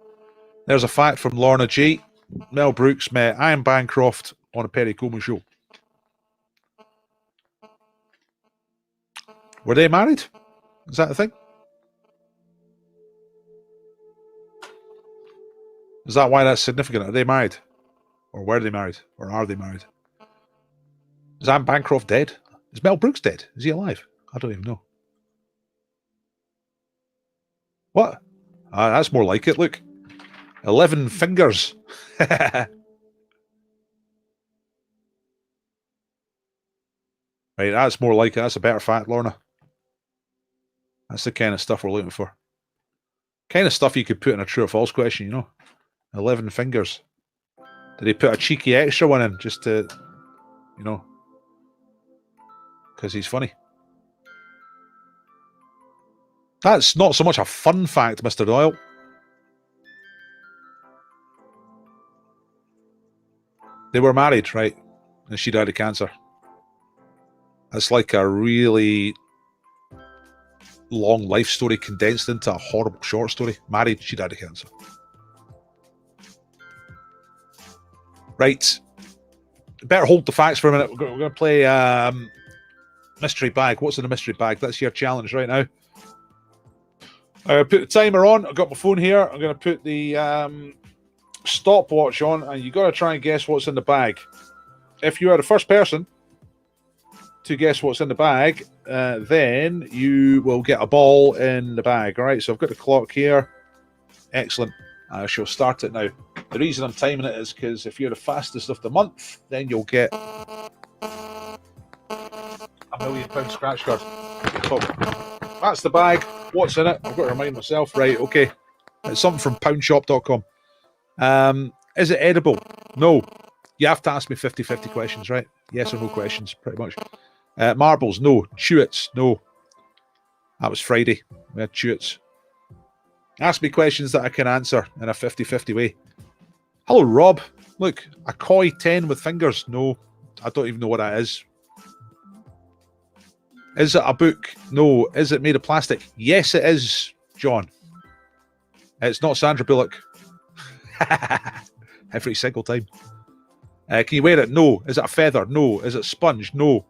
There's a fact from Lorna G. Mel Brooks met Ian Bancroft on a Perry Como show. Were they married? Is that the thing? Is that why that's significant? Are they married? Or were they married? Or are they married? Is Anne Bancroft dead? Is Mel Brooks dead? Is he alive? I don't even know. What? That's more like it. Look. 11 fingers. Right, that's more like it. That's a better fact, Lorna. That's the kind of stuff we're looking for. Kind of stuff you could put in a true or false question, you know. 11 fingers. Did he put a cheeky extra one in just to, you know, because he's funny? That's not so much a fun fact, Mr. Doyle. They were married, right? And she died of cancer. That's like a really long life story condensed into a horrible short story. Married, she died of cancer. Right. Better hold the facts for a minute. We're going to play mystery bag. What's in the mystery bag? That's your challenge right now. I put the timer on. I've got my phone here. I'm going to put the stopwatch on, and you got to try and guess what's in the bag. If you are the first person to guess what's in the bag, then you will get a ball in the bag. All right, so I've got the clock here. Excellent. I shall start it now. The reason I'm timing it is because if you're the fastest of the month, then you'll get a £1 million scratch card. So that's the bag. What's in it? I've got to remind myself. Right, okay. It's something from poundshop.com. Is it edible? No. You have to ask me 50-50 questions, right? Yes or no questions, pretty much. Marbles? No. Chewits? No. That was Friday. We had chewits. Ask me questions that I can answer in a 50-50 way. Hello, Rob. Look, a koi 10 with fingers? No. I don't even know what that is. Is it a book? No. Is it made of plastic? Yes, it is, John. It's not Sandra Bullock. Every single time. Can you wear it? No. Is it a feather? No. Is it sponge? No.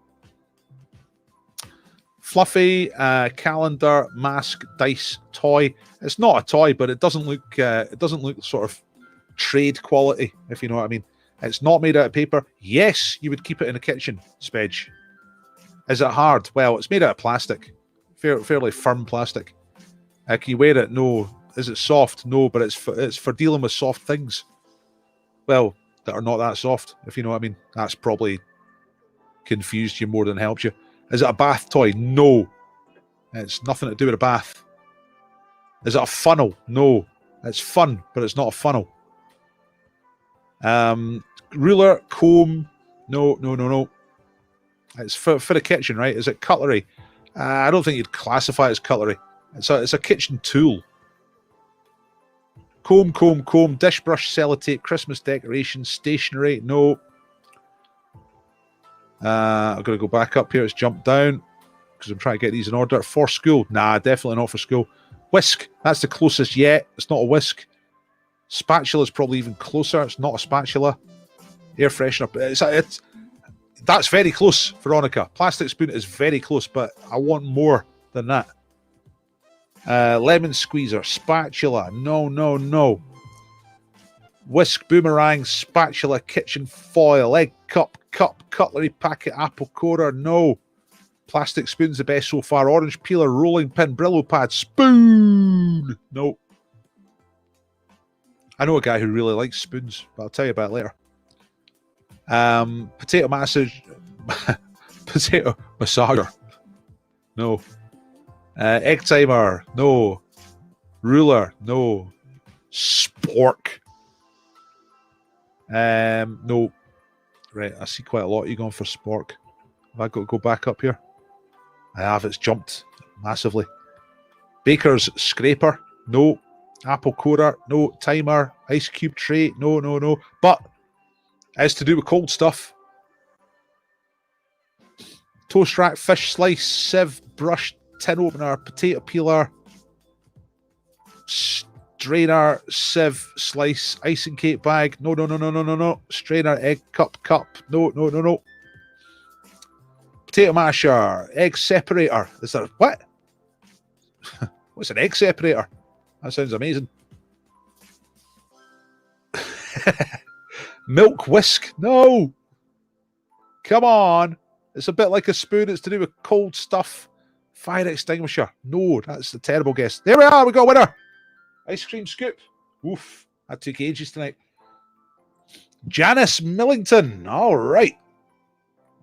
Fluffy, calendar, mask, dice, toy. It's not a toy, but it doesn't look. It doesn't look sort of trade quality, if you know what I mean. It's not made out of paper. Yes, you would keep it in the kitchen, Spedge. Is it hard? Well, it's made out of plastic, fairly firm plastic. Can you wear it? No. Is it soft? No, but it's for dealing with soft things. Well, that are not that soft, if you know what I mean. That's probably confused you more than helped you. Is it a bath toy? No. It's nothing to do with a bath. Is it a funnel? No. It's fun, but it's not a funnel. Ruler, comb? No. It's for the kitchen, right? Is it cutlery? I don't think you'd classify it as cutlery. It's a kitchen tool. Comb, dish brush, sellotape, Christmas decorations, stationery. No. I've got to go back up here. It's jumped down because I'm trying to get these in order. For school? Nah, definitely not for school. Whisk. That's the closest yet. It's not a whisk. Spatula is probably even closer. It's not a spatula. Air freshener. That's very close, Veronica. Plastic spoon is very close, but I want more than that. Lemon squeezer, spatula, no. Whisk, boomerang, spatula, kitchen foil, egg cup, cutlery packet, apple corer, no. Plastic spoon's the best so far. Orange peeler, rolling pin, Brillo pad, spoon, no. I know a guy who really likes spoons, but I'll tell you about it later. Potato massage, Potato massager. No. Egg timer. No. Ruler. No. Spork. No. Right, I see quite a lot of you going for spork. Have I got to go back up here? I have. It's jumped massively. Baker's scraper. No. Apple corer. No. Timer. Ice cube tray. No, no, no. But it's to do with cold stuff. Toast rack, fish slice, sieve, brush, tin opener, potato peeler, strainer, sieve, slice, icing cake bag. No, no, no, no, no, no, no. Strainer, egg cup. No, no, no, no. Potato masher, egg separator. Is there what? What's an egg separator? That sounds amazing. Milk whisk. No. Come on. It's a bit like a spoon. It's to do with cold stuff. Fire extinguisher. No, that's a terrible guess. There we are. We got a winner. Ice cream scoop. Oof. That took ages tonight. Janice Millington. All right.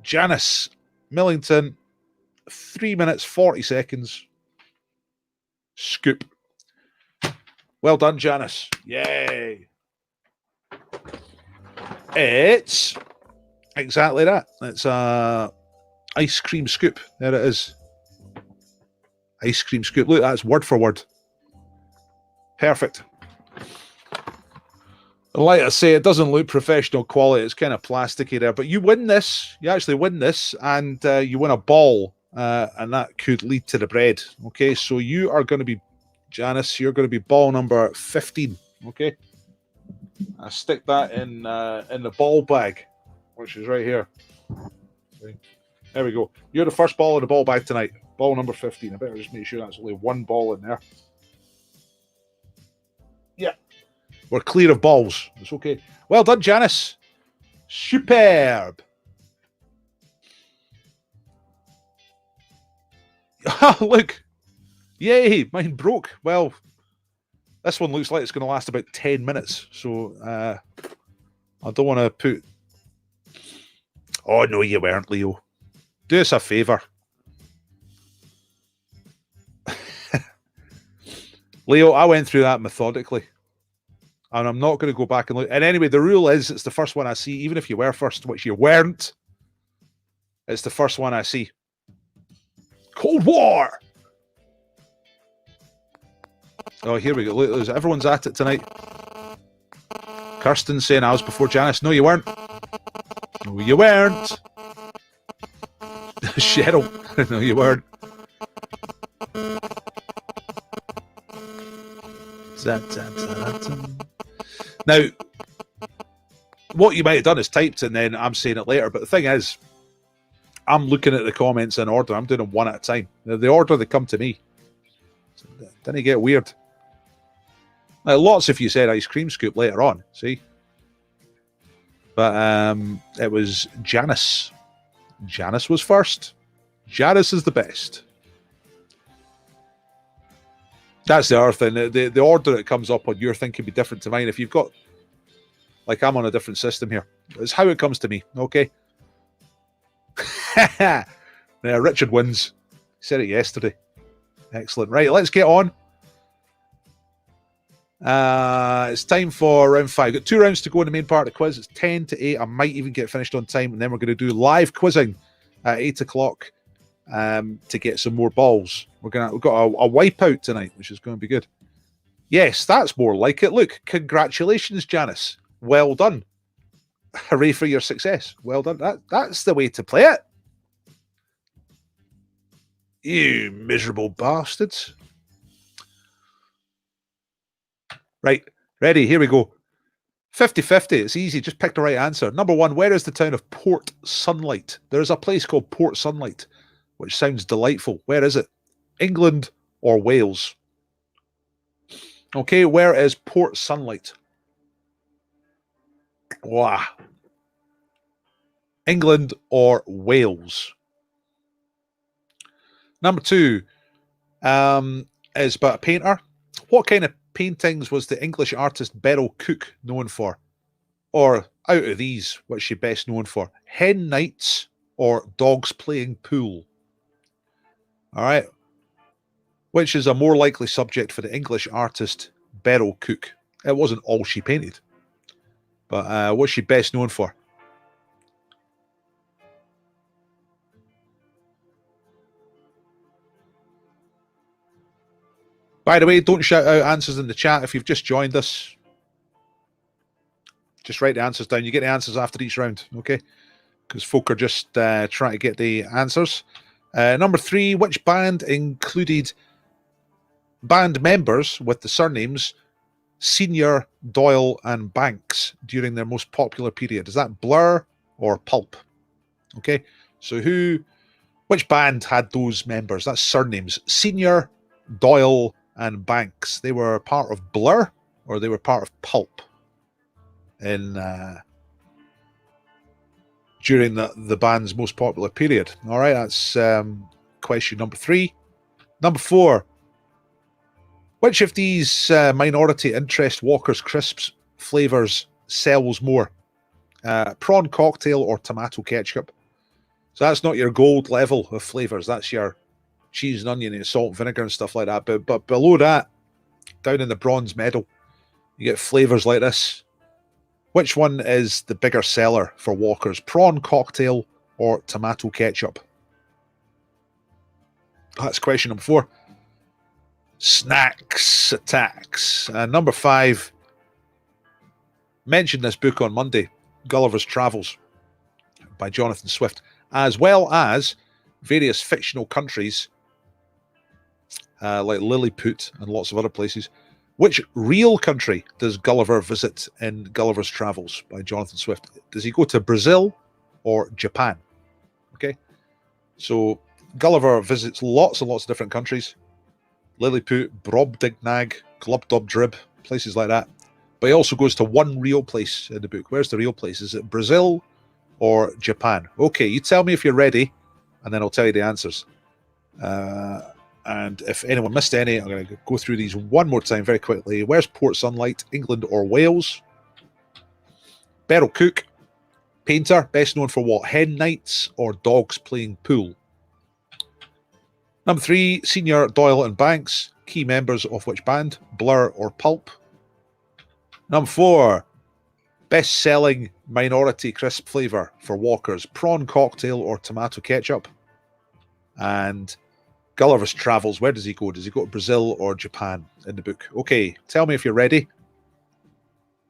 Janice Millington. 3 minutes, 40 seconds. Scoop. Well done, Janice. Yay. It's exactly that. It's a ice cream scoop. There it is. Ice cream scoop. Look, that's word for word. Perfect. Like I say, it doesn't look professional quality. It's kind of plasticky there. But you win this. You actually win this. And you win a ball. And that could lead to the bread. Okay, so you are going to be, Janice, you're going to be ball number 15. Okay. I stick that in the ball bag, which is right here. There we go. You're the first ball in the ball bag tonight. Ball number 15. I better just make sure that's only one ball in there. Yeah. We're clear of balls. It's okay. Well done, Janice. Superb. Look. Yay, mine broke. Well, this one looks like it's going to last about 10 minutes. So I don't want to put... Oh, no, you weren't, Leo. Do us a favour. Leo, I went through that methodically. And I'm not going to go back and look. And anyway, the rule is it's the first one I see. Even if you were first, which you weren't, it's the first one I see. Cold War! Oh, here we go. Look, everyone's at it tonight. Kirsten saying I was before Janice. No, you weren't. No, you weren't. Cheryl. No, you weren't. Now, what you might have done is typed and then I'm saying it later. But the thing is, I'm looking at the comments in order. I'm doing them one at a time. The order they come to me. Didn't it get weird? Now, lots of you said ice cream scoop later on, see? But it was Janice. Janice was first. Janice is the best. That's the other thing. The order it comes up on your thing can be different to mine. If you've got... Like, I'm on a different system here. It's how it comes to me, okay? Richard wins. He said it yesterday. Excellent. Right, let's get on. It's time for round 5. Got 2 rounds to go in the main part of the quiz. It's 10 to 8. I might even get finished on time, and then we're going to do live quizzing at 8 o'clock to get some more balls. We've got a wipeout tonight, which is going to be good. Yes, that's more like it. Look, congratulations, Janice. Well done. Hooray for your success. Well done. That's the way to play it. You miserable bastards. Right, ready, here we go. 50-50, it's easy, just pick the right answer. Number 1, where is the town of Port Sunlight? There is a place called Port Sunlight, which sounds delightful. Where is it? England or Wales? Okay, where is Port Sunlight? Wow. England or Wales? Number 2 is about a painter. What kind of paintings was the English artist Beryl Cook known for? Or out of these, what's she best known for? Hen Nights or dogs playing pool? All right. Which is a more likely subject for the English artist Beryl Cook? It wasn't all she painted, but what's she best known for? By the way, don't shout out answers in the chat if you've just joined us. Just write the answers down. You get the answers after each round, okay? Because folk are just trying to get the answers. Number 3, which band included band members with the surnames Senior, Doyle, and Banks during their most popular period? Is that Blur or Pulp? Okay, so which band had those members? That's surnames. Senior, Doyle, and Banks. They were part of Blur or they were part of Pulp in during the band's most popular period. All right, that's question number 3. Number 4. Which of these minority interest Walker's Crisps flavours sells more? Prawn cocktail or tomato ketchup? So that's not your gold level of flavours. That's your cheese and onion and salt and vinegar and stuff like that. But below that, down in the bronze medal, you get flavours like this. Which one is the bigger seller for Walker's? Prawn cocktail or tomato ketchup? That's question number 4. Snacks attacks. Number 5. Mentioned this book on Monday, Gulliver's Travels by Jonathan Swift, as well as various fictional countries like Lilliput and lots of other places. Which real country does Gulliver visit in Gulliver's Travels by Jonathan Swift? Does he go to Brazil or Japan? Okay, so Gulliver visits lots and lots of different countries. Lilliput, Brobdingnag, Glubbdubdrib, places like that. But he also goes to one real place in the book. Where's the real place? Is it Brazil or Japan? Okay, you tell me if you're ready, and then I'll tell you the answers. And if anyone missed any, I'm going to go through these one more time very quickly. Where's Port Sunlight, England or Wales? Beryl Cook, painter, best known for what? Hen nights or dogs playing pool? Number 3, Senior, Doyle and Banks, key members of which band? Blur or Pulp? Number 4, best-selling minority crisp flavour for Walker's, prawn cocktail or tomato ketchup? And Gulliver's Travels, where does he go? Does he go to Brazil or Japan in the book? Okay, tell me if you're ready.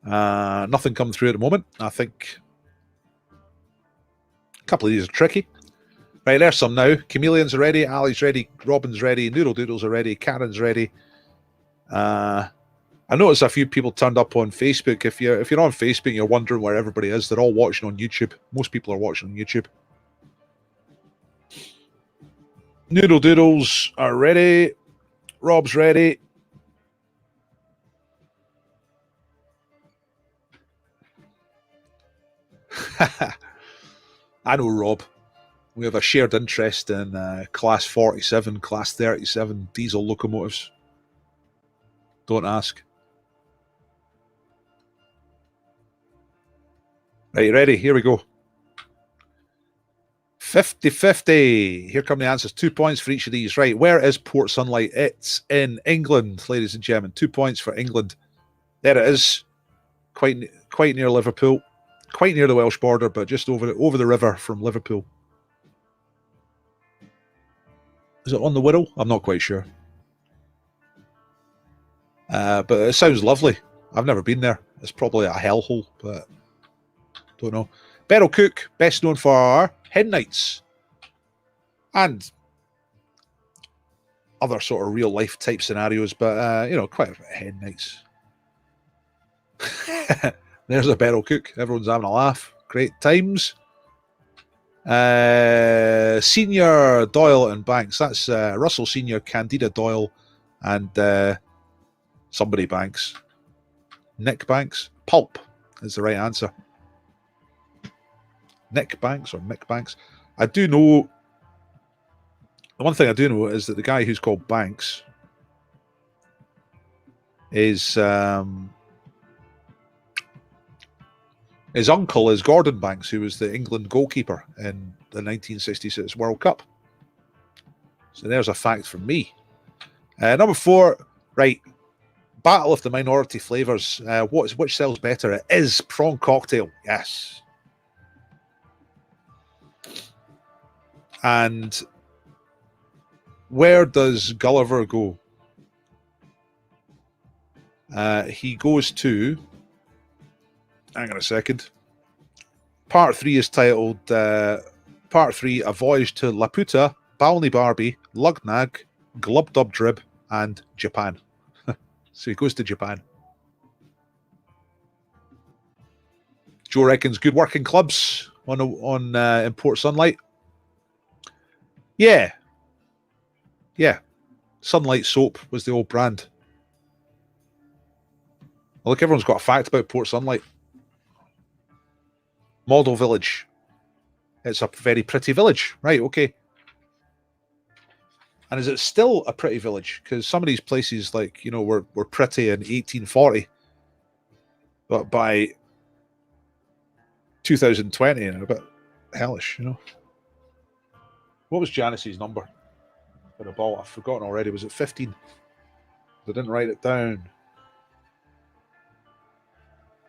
Nothing coming through at the moment. I think a couple of these are tricky. Right, there's some now. Chameleons are ready, Ali's ready, Robin's ready, Noodle Doodles are ready, Karen's ready. I noticed a few people turned up on Facebook. If you're on Facebook and you're wondering where everybody is, they're all watching on YouTube. Most people are watching on YouTube. Noodle Doodles are ready. Rob's ready. I know Rob. We have a shared interest in Class 47, Class 37 diesel locomotives. Don't ask. Right, you ready? Here we go. 50-50. Here come the answers. 2 points for each of these. Right, where is Port Sunlight? It's in England, ladies and gentlemen. 2 points for England. There it is. Quite near Liverpool. Quite near the Welsh border, but just over the river from Liverpool. Is it on the Wirral? I'm not quite sure. But it sounds lovely. I've never been there. It's probably a hellhole, but don't know. Beryl Cook, best known for hen nights and other sort of real life type scenarios, but quite a hen nights. There's a Beryl Cook. Everyone's having a laugh. Great times. Senior, Doyle and Banks. That's Russell Senior, Candida Doyle, and somebody Banks. Nick Banks. Pulp is the right answer. Nick Banks or Mick Banks. I do know. The one thing I do know is that the guy who's called Banks is his uncle is Gordon Banks, who was the England goalkeeper in the 1966 World Cup. So there's a fact from me. Number 4, right. Battle of the minority flavours. Which sells better? It is prawn cocktail. Yes. And where does Gulliver go? He goes to... Hang on a second. Part 3 is titled Part 3, A Voyage to Laputa, Balnibarbi, Lugnag, Glubdubdrib, and Japan. So he goes to Japan. Joe reckons good working clubs in Port Sunlight. Yeah. Sunlight Soap was the old brand. Look, everyone's got a fact about Port Sunlight. Model village. It's a very pretty village. Right, okay. And is it still a pretty village? Because some of these places, like, you know, were pretty in 1840. But by 2020, and a bit hellish, you know. What was Janice's number for the ball? I've forgotten already. Was it 15? I didn't write it down.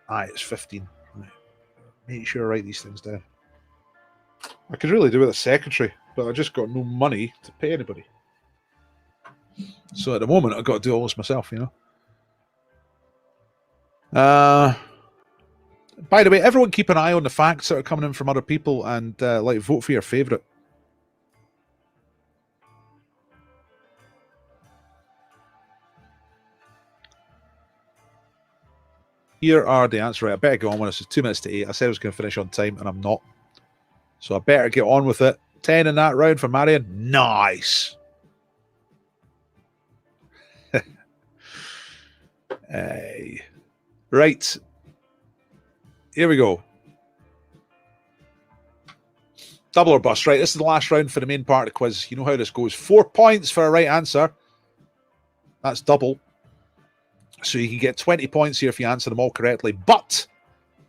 Aye, it's 15. Right. Make sure I write these things down. I could really do with a secretary, but I just got no money to pay anybody. So at the moment, I've got to do all this myself, you know. By the way, everyone keep an eye on the facts that are coming in from other people and vote for your favourite. Here are the answers. Right, I better get on with this. It's 2 minutes to 8. I said I was going to finish on time, and I'm not. So I better get on with it. 10 in that round for Marion. Nice. Right. Here we go. Double or bust. Right, this is the last round for the main part of the quiz. You know how this goes. 4 points for a right answer. That's double. So you can get 20 points here if you answer them all correctly. But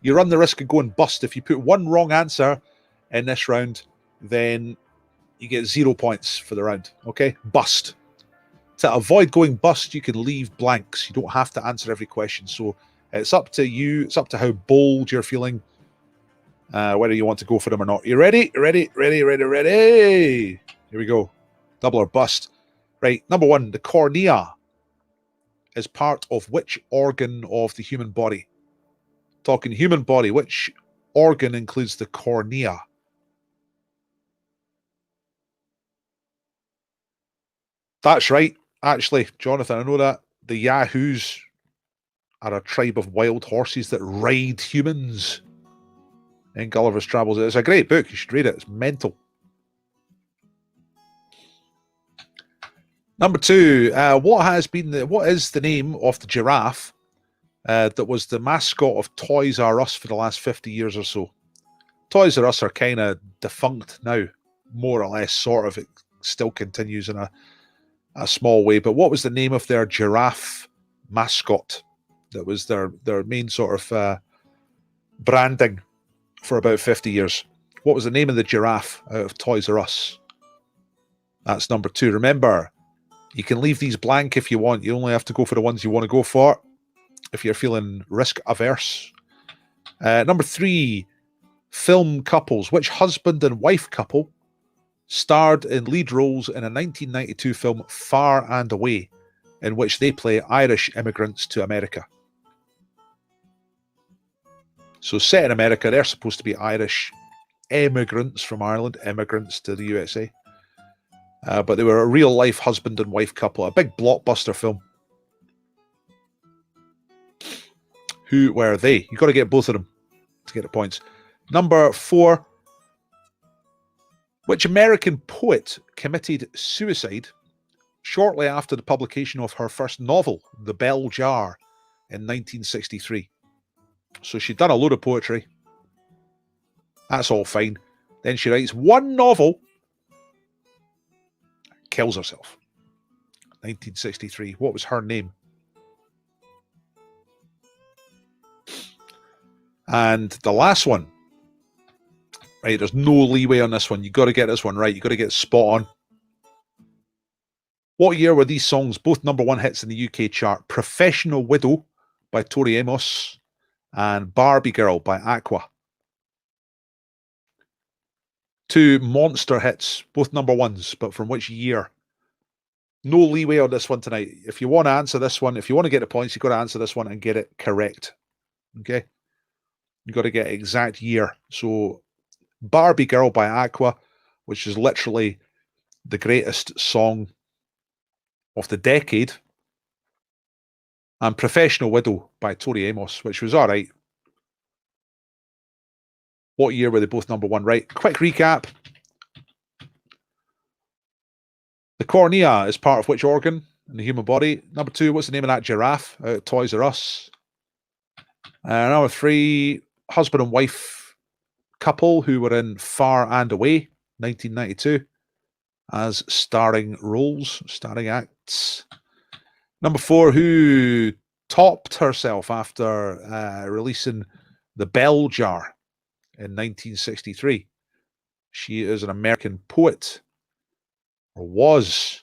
you run the risk of going bust. If you put one wrong answer in this round, then you get 0 points for the round. Okay? Bust. To avoid going bust, you can leave blanks. You don't have to answer every question. So it's up to you. It's up to how bold you're feeling, whether you want to go for them or not. You ready? Ready? Here we go. Double or bust. Right. Number 1, the cornea is part of which organ of the human body? Talking human body, which organ includes the cornea? That's right. Actually, Jonathan, I know that. The Yahoos are a tribe of wild horses that ride humans in Gulliver's Travels. It's a great book. You should read it. It's mental. Number 2, what is the name of the giraffe that was the mascot of Toys R Us for the last 50 years or so? Toys R Us are kind of defunct now, more or less, sort of. It still continues in a small way. But what was the name of their giraffe mascot that was their main sort of branding for about 50 years? What was the name of the giraffe out of Toys R Us? That's number 2. Remember, you can leave these blank if you want. You only have to go for the ones you want to go for if you're feeling risk averse. Number 3, film couples. Which husband and wife couple starred in lead roles in a 1992 film Far and Away, in which they play Irish immigrants to America? So set in America, they're supposed to be Irish immigrants from Ireland, immigrants to the USA. But they were a real-life husband and wife couple, a big blockbuster film. Who were they? You've got to get both of them to get the points. Number 4, which American poet committed suicide shortly after the publication of her first novel, The Bell Jar, in 1963? So she'd done a load of poetry. That's all fine. Then she writes one novel, kills herself. 1963. What was her name? And the last one. Right, there's no leeway on this one. You got to get this one right. You got to get spot on. What year were these songs both #1 hits in the UK chart? Professional Widow by Tori Amos and Barbie Girl by Aqua. 2 monster hits, both #1s, but from which year? No leeway on this one tonight. If you want to answer this one, if you want to get the points, you've got to answer this one and get it correct. Okay? You've got to get exact year. So, Barbie Girl by Aqua, which is literally the greatest song of the decade, and Professional Widow by Tori Amos, which was all right. What year were they both #1? Right. Quick recap. The cornea is part of which organ in the human body? Number 2, what's the name of that giraffe out at Toys R Us? Number 3, husband and wife couple who were in Far and Away, 1992, as starring roles, starring acts. Number 4, who topped herself after releasing The Bell Jar in 1963. She is an American poet, or was.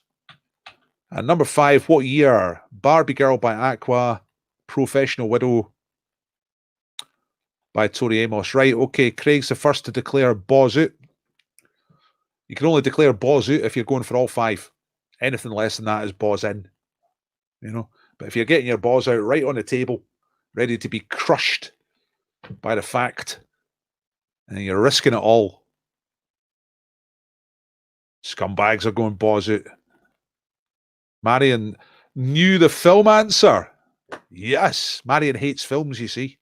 And number 5, what year? Barbie Girl by Aqua, Professional Widow by Tori Amos. Right, okay, Craig's the first to declare balls out. You can only declare balls out if you're going for all 5. Anything less than that is balls in. You know, but if you're getting your balls out right on the table, ready to be crushed by the fact, and you're risking it all, scumbags are going balls out. Marion knew the film answer. Yes, Marion hates films, you see.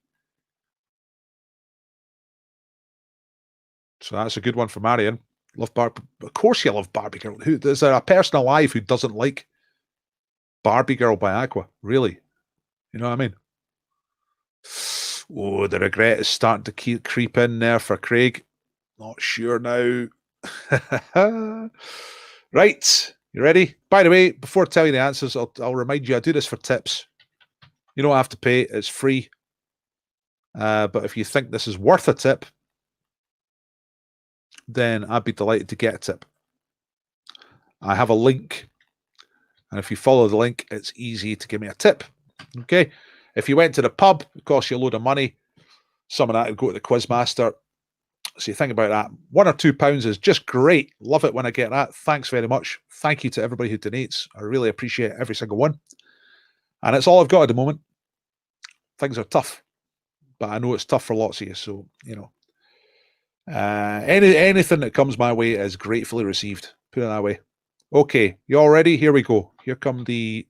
So that's a good one for Marion. Love Barbie. Of course you love Barbie Girl. Who is there a person alive who doesn't like Barbie Girl by Aqua? Really? You know what I mean? Oh, the regret is starting to creep in there for Craig. Not sure now. Right. You ready? By the way, before I tell you the answers, I'll remind you, I do this for tips. You don't have to pay. It's free. But if you think this is worth a tip, then I'd be delighted to get a tip. I have a link. And if you follow the link, it's easy to give me a tip. Okay? If you went to the pub, it costs you a load of money. Some of that would go to the Quizmaster. So you think about that. £1 or £2 is just great. Love it when I get that. Thanks very much. Thank you to everybody who donates. I really appreciate every single one. And it's all I've got at the moment. Things are tough. But I know it's tough for lots of you. So, you know. Anything that comes my way is gratefully received. Put it that way. Okay. You all ready? Here we go. Here come the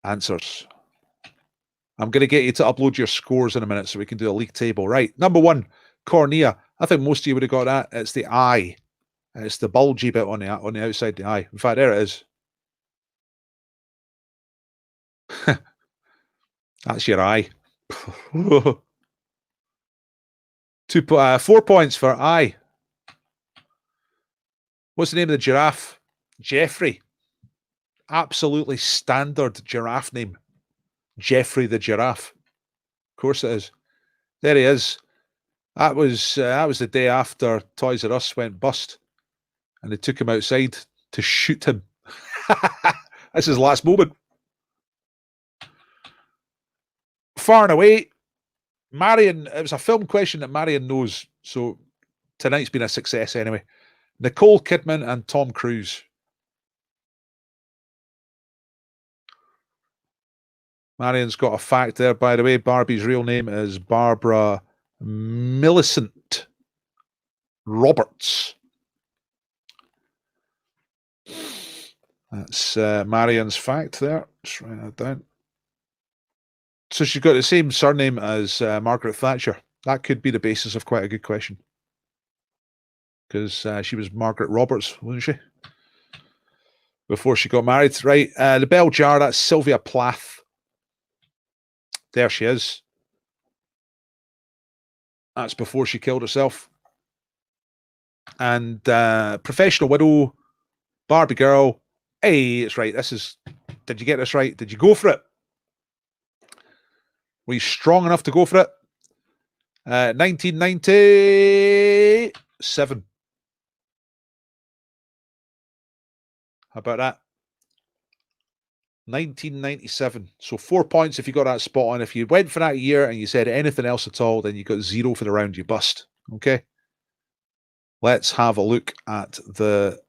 answers. I'm going to get you to upload your scores in a minute so we can do a league table. Right. Number 1, cornea. I think most of you would have got that. It's the eye. It's the bulgy bit on the outside of the eye. In fact, there it is. That's your eye. 4 points for eye. What's the name of the giraffe? Jeffrey. Absolutely standard giraffe name. Jeffrey the giraffe. Of course it is. There he is. That was the day after Toys R Us went bust, and they took him outside to shoot him. That's his last moment. Far and Away. Marion, it was a film question that Marion knows, so tonight's been a success anyway. Nicole Kidman and Tom Cruise. Marion's got a fact there, by the way. Barbie's real name is Barbara Millicent Roberts. That's Marion's fact there. Just write that down. So she's got the same surname as Margaret Thatcher. That could be the basis of quite a good question. Because she was Margaret Roberts, wasn't she? Before she got married. Right. The Bell Jar, that's Sylvia Plath. There she is. That's before she killed herself. And Professional Widow, Barbie Girl. Hey, it's right. This is... Did you get this right? Did you go for it? Were you strong enough to go for it? 1997. How about that? 1997. So 4 points if you got that spot on. If you went for that year and you said anything else at all, then you got 0 for the round. You bust. Okay. Let's have a look at the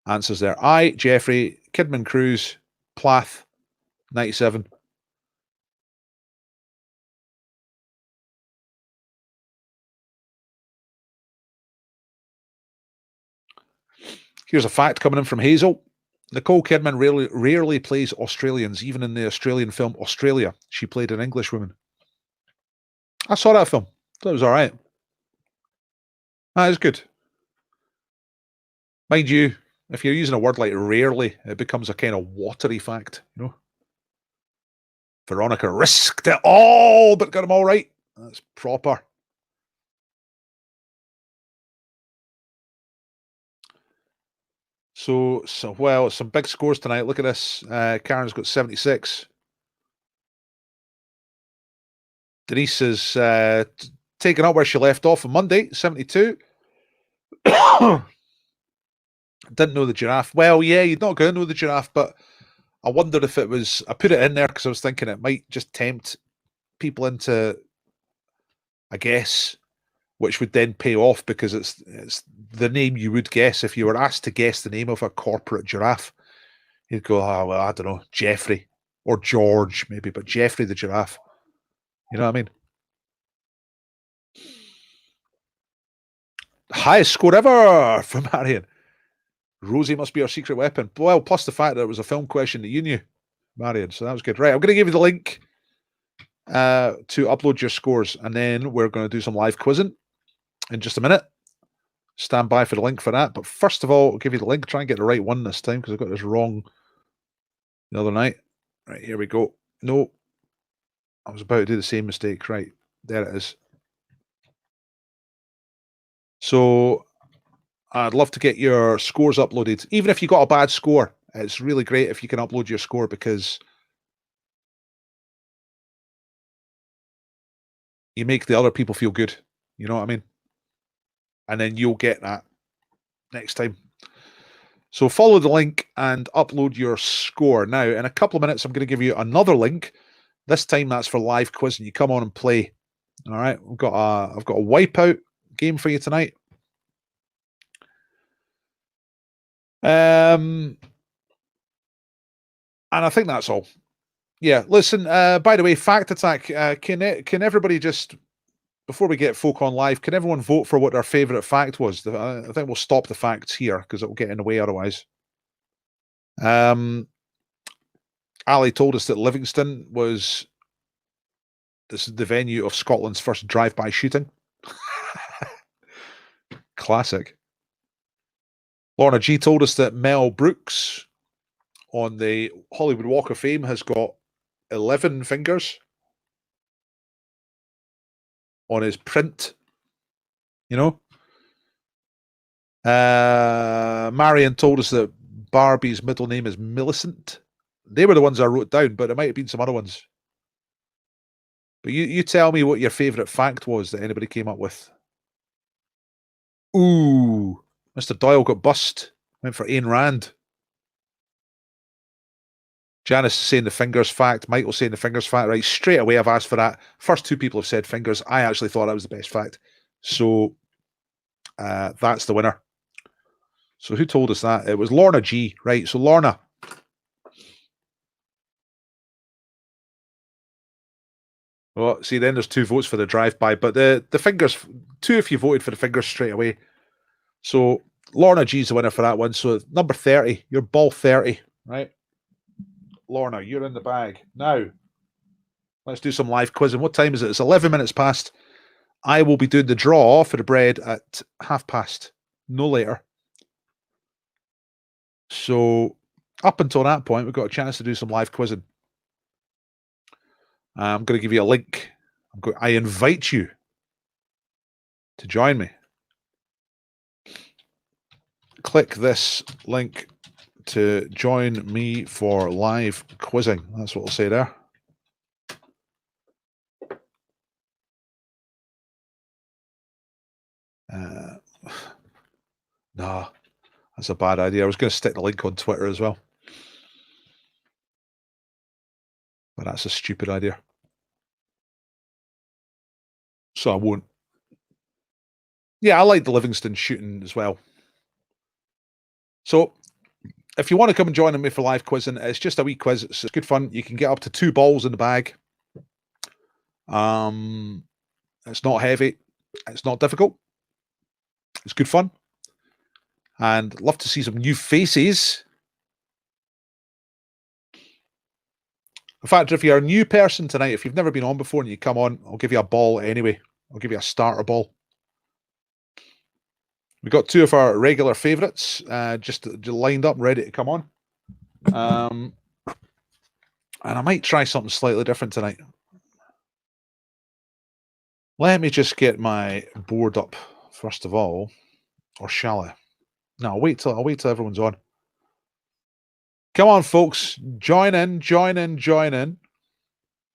answers there. I, Jeffrey, Kidman Cruz, Plath, 97. Here's a fact coming in from Hazel. Nicole Kidman rarely plays Australians, even in the Australian film Australia. She played an English woman. I saw that film. That was all right. That is good. Mind you, if you're using a word like rarely, it becomes a kind of watery fact, you know. Veronica risked it all, but got them all right. That's proper. So well, some big scores tonight. Look at this. Karen's got 76. Denise is taking up where she left off on Monday, 72. Didn't know the giraffe. Well, yeah, you're not going to know the giraffe, but I wondered if it was... I put it in there because I was thinking it might just tempt people into a guess, which would then pay off because it's the name you would guess if you were asked to guess the name of a corporate giraffe. You'd go, oh, well, I don't know, Jeffrey or George maybe, but Jeffrey the giraffe. You know what I mean? Highest score ever from Marion. Rosie must be our secret weapon. Well, plus the fact that it was a film question that you knew, Marion. So that was good. Right, I'm going to give you the link to upload your scores, and then we're going to do some live quizzing in just a minute. Stand by for the link for that. But first of all, I'll give you the link. Try and get the right one this time because I got this wrong the other night. Right, here we go. No, I was about to do the same mistake. Right, there it is. So I'd love to get your scores uploaded. Even if you got a bad score, it's really great if you can upload your score because you make the other people feel good. You know what I mean? And then you'll get that next time. So follow the link and upload your score. Now, in a couple of minutes, I'm going to give you another link. This time that's for live quiz, and you come on and play. All right, I've got a wipeout game for you tonight. And I think that's all. Yeah, listen, by the way, Fact Attack, can everybody just, before we get folk on live, can everyone vote for what their favourite fact was? I think we'll stop the facts here because it will get in the way otherwise. Ali told us that Livingston was the venue of Scotland's first drive-by shooting. Classic. Lorna G told us that Mel Brooks on the Hollywood Walk of Fame has got 11 fingers on his print, you know. Marion told us that Barbie's middle name is Millicent. They were the ones I wrote down, but there might have been some other ones. But you tell me what your favourite fact was that anybody came up with. Ooh, Mr. Doyle got bust. Went for Ayn Rand. Janice saying the fingers fact. Michael saying the fingers fact. Right, straight away I've asked for that. First two people have said fingers. I actually thought that was the best fact. So that's the winner. So who told us that? It was Lorna G. Right, so Lorna. Well, see, then there's 2 votes for the drive-by, but the fingers, 2 if you voted for the fingers straight away. So Lorna G's the winner for that one. So number 30, you're ball 30, right? Lorna, you're in the bag. Now, let's do some live quizzing. What time is it? It's 11 minutes past. I will be doing the draw for the bread at past, no later. So up until that point, we've got a chance to do some live quizzing. I'm going to give you a link. I invite you to join me. Click this link to join me for live quizzing. That's what I'll say there. Nah, that's a bad idea. I was going to stick the link on Twitter as well. But that's a stupid idea. So I won't. Yeah, I like the Livingston shooting as well. So if you want to come and join me for live quizzing, it's just a wee quiz. It's good fun. You can get up to 2 balls in the bag. It's not heavy. It's not difficult. It's good fun. And love to see some new faces. In fact, if you're a new person tonight, if you've never been on before and you come on, I'll give you a ball anyway. I'll give you a starter ball. We've got 2 of our regular favourites just lined up, ready to come on. And I might try something slightly different tonight. Let me just get my board up first of all, or shall I? No, I'll wait till everyone's on. Come on, folks, join in.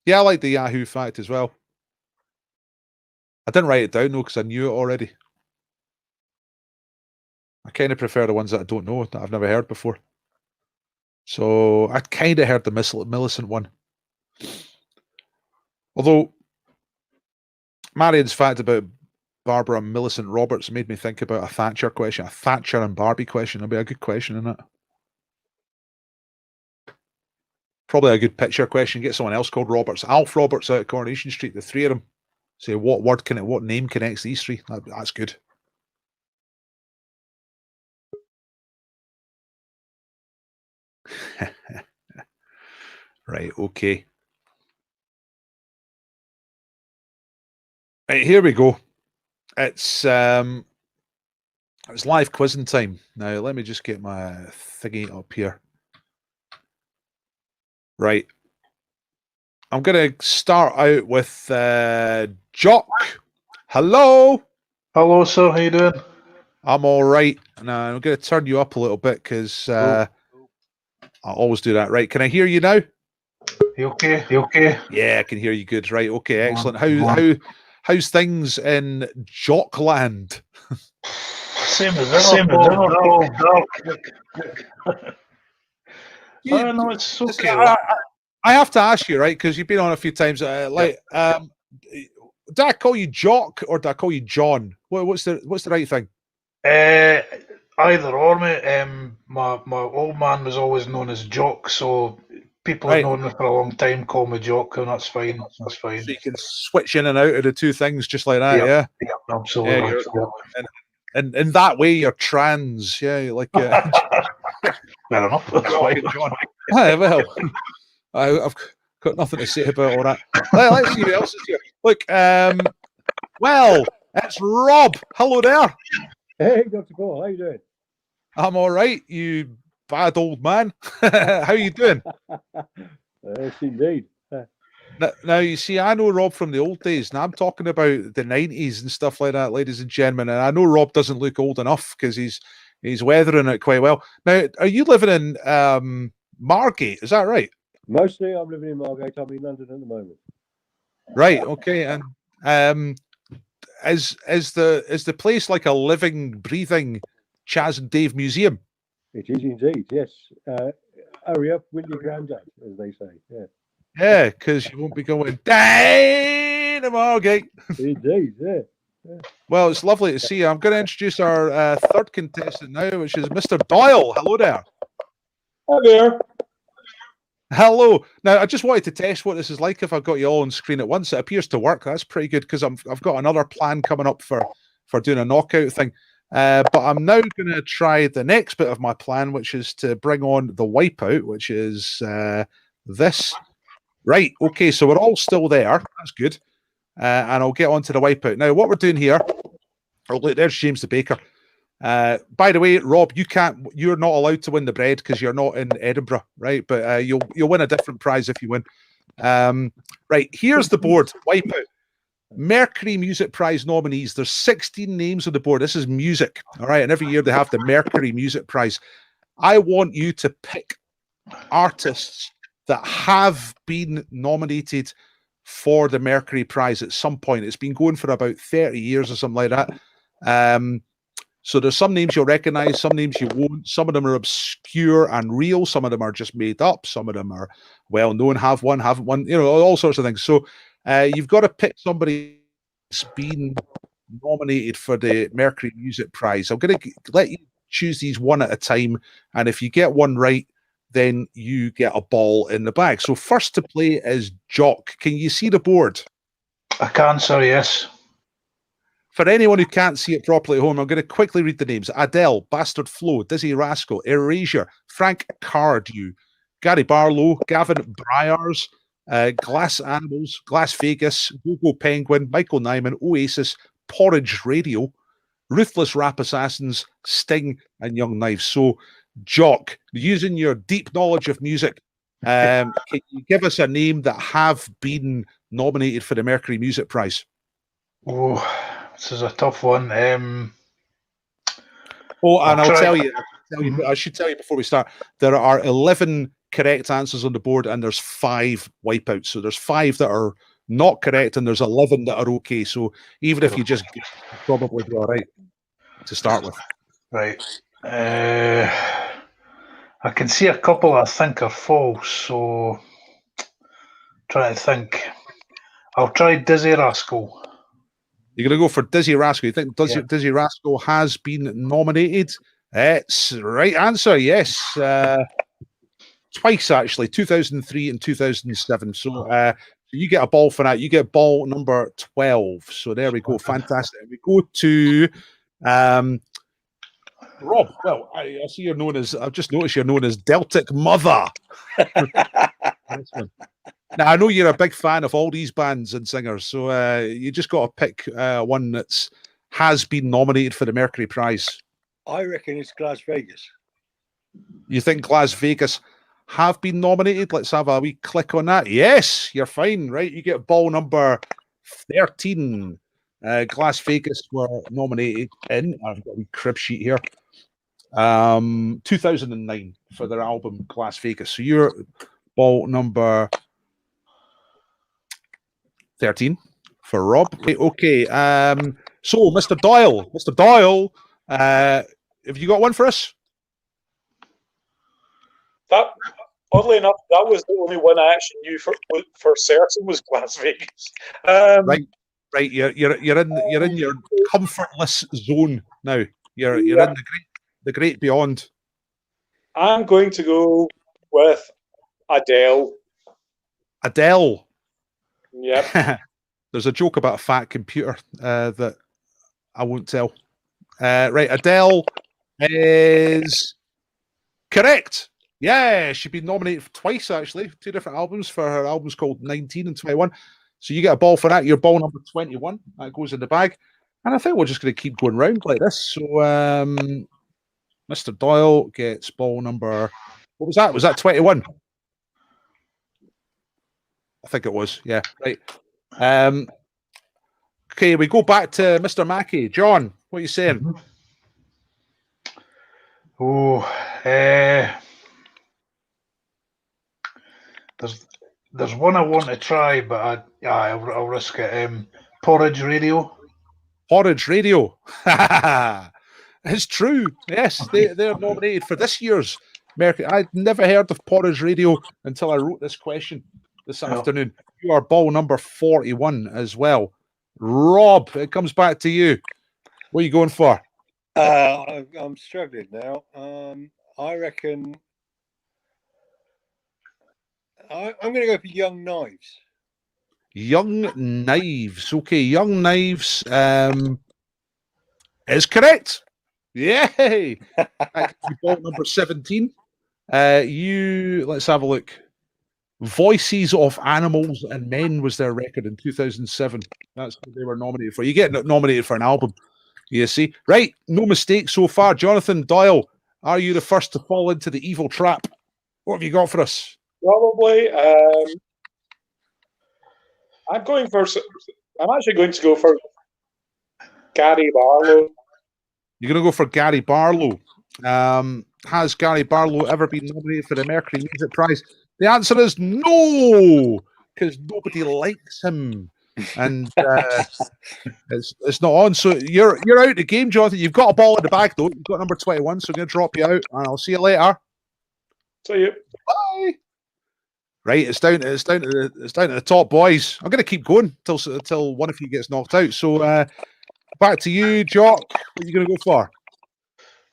Yeah, I like the Yahoo fact as well. I didn't write it down though because I knew it already. I kind of prefer the ones that I don't know, that I've never heard before. So I kind of heard the Millicent one. Although Marion's fact about Barbara and Millicent Roberts made me think about a Thatcher question. A Thatcher and Barbie question. That'd be a good question, isn't it? Probably a good picture question. Get someone else called Roberts. Alf Roberts out at Coronation Street, the 3 of them. Say what name connects these 3? That's good. Right, okay. Right, here we go. It's live quizzing time. Now let me just get my thingy up here. Right. I'm gonna start out with Jock. Hello. Hello, sir. How you doing? I'm all right. Now I'm gonna turn you up a little bit because I always do that. Right? Can I hear you now? You okay? You okay? Yeah, I can hear you good. Right? Okay, excellent. How's things in Jockland? Same as ever. No, it's okay. I have to ask you, right? Because you've been on a few times. Did I call you Jock or did I call you John? What's the right thing? Either or, mate. My old man was always known as Jock, so people have known me for a long time call me Jock, and that's fine. That's fine. So you can switch in and out of the 2 things just like that, yeah? Yeah, absolutely. And in that way, you're trans, yeah? Like, fair enough. That's fine. Well, I've got nothing to say about all that. Let's see who else is here. Look, well, it's Rob. Hello there. Hey, Dr. Paul, how you doing? I'm all right, you bad old man. How you doing? Yes, indeed. Now, you see, I know Rob from the old days, and I'm talking about the 90s and stuff like that, ladies and gentlemen, and I know Rob doesn't look old enough because he's weathering it quite well. Now, are you living in Margate? Is that right? Mostly I'm living in Margate. I'm in London at the moment. Right, okay. And is the place like a living, breathing Chaz and Dave museum? It is indeed, yes. Hurry up, win your granddad, as they say. Yeah. Yeah, because you won't be going down to Margate. Indeed, yeah. Well, it's lovely to see you. I'm going to introduce our 3rd contestant now, which is Mr. Doyle. Hello there. Hi there. Hello. Now, I just wanted to test what this is like if I've got you all on screen at once. It appears to work. That's pretty good because I've got another plan coming up for doing a knockout thing. But I'm now going to try the next bit of my plan, which is to bring on the wipeout, which is this. Right. Okay. So we're all still there. That's good. And I'll get on to the wipeout. Now, what we're doing here. Oh, look, there's James the Baker. By the way, Rob, you're not allowed to win the bread because you're not in Edinburgh, right? But you'll win a different prize if you win. Right, here's the board. Wipeout. Mercury Music Prize nominees. There's 16 names on the board. This is music, all right? And every year they have the Mercury Music Prize. I want you to pick artists that have been nominated for the Mercury Prize at some point. It's been going for about 30 years or something like that. So there's some names you'll recognize, some names you won't. Some of them are obscure and real. Some of them are just made up. Some of them are well known, have one, haven't one, all sorts of things. So you've got to pick somebody that's been nominated for the Mercury Music Prize. I'm going to let you choose these one at a time. And if you get one right, then you get a ball in the bag. So first to play is Jock. Can you see the board? I can, sir, yes. For anyone who can't see it properly at home, I'm going to quickly read the names. Adele, Bastard Flo, Dizzy Rascal, Erasure, Frank Cardew, Gary Barlow, Gavin Bryars, Glass Animals, Glass Vegas, Google Penguin, Michael Nyman, Oasis, Porridge Radio, Ruthless Rap Assassins, Sting, and Young Knives. So, Jock, using your deep knowledge of music, can you give us a name that have been nominated for the Mercury Music Prize? Oh, this is a tough one. I'll tell you, I should tell you before we start, there are 11 correct answers on the board and there's 5 wipeouts. So there's 5 that are not correct and there's 11 that are okay. So even if you just probably be all right to start with. Right. I can see a couple I think are false, so trying to think. I'll try Dizzy Rascal. You're going to go for Dizzy Rascal. You think Dizzy Rascal has been nominated? It's right answer, yes. Twice, actually, 2003 and 2007. So you get a ball for that. You get ball number 12. So there we go. Fantastic. We go to Rob. Well, I see you're known as, I've just noticed you're known as Deltic Mother. Now, I know you're a big fan of all these bands and singers, so you just got to pick one that's has been nominated for the Mercury Prize. I reckon it's Las Vegas. You think Las Vegas have been nominated? Let's have a wee click on that. Yes, you're fine, right? You get ball number 13. Las Vegas were nominated in, I've got a wee crib sheet here, 2009 for their album Las Vegas. So you're ball number 13 for Rob. Okay. So, Mr. Doyle, have you got one for us? That, oddly enough, that was the only one I actually knew for certain was Las Vegas. Right. You're in your comfortless zone now. You're in the great beyond. I'm going to go with Adele. Adele. Yep. There's a joke about a fat computer that I won't tell. Right, Adele is correct. Yeah, she's been nominated twice, actually. 2 different albums for her albums called 19 and 21. So you get a ball for that. Your ball number 21. That goes in the bag. And I think we're just going to keep going round like this. So Mr. Doyle gets ball number... What was that? Was that 21? I think it was, yeah. Right. Okay, we go back to Mr. Mackey. John, what are you saying? There's one I want to try, but I'll risk it. Porridge Radio. Porridge Radio. It's true. Yes, they're nominated for this year's Mercury. I'd never heard of Porridge Radio until I wrote this question this afternoon. You are ball number 41 as well. Rob, it comes back to you. What are you going for? I'm struggling now. I reckon I'm going to go for Young Knives. Young Knives. Okay, Young Knives is correct. Yay! Ball number 17. Let's have a look. Voices of Animals and Men was their record in 2007. That's what they were nominated for. You get nominated for an album, you see. Right, no mistake so far. Jonathan Doyle, are you the first to fall into the evil trap? What have you got for us? Probably. I'm actually going to go for Gary Barlow. You're going to go for Gary Barlow. Has Gary Barlow ever been nominated for the Mercury Music Prize? The answer is no, because nobody likes him. and it's not on. So you're out of the game, Jonathan. You've got a ball in the bag though. You've got number 21, so I'm going to drop you out, and I'll see you later. See you. Bye. Right, it's down to the top, boys. I'm going to keep going till one of you gets knocked out. So back to you, Jock. What are you going to go for?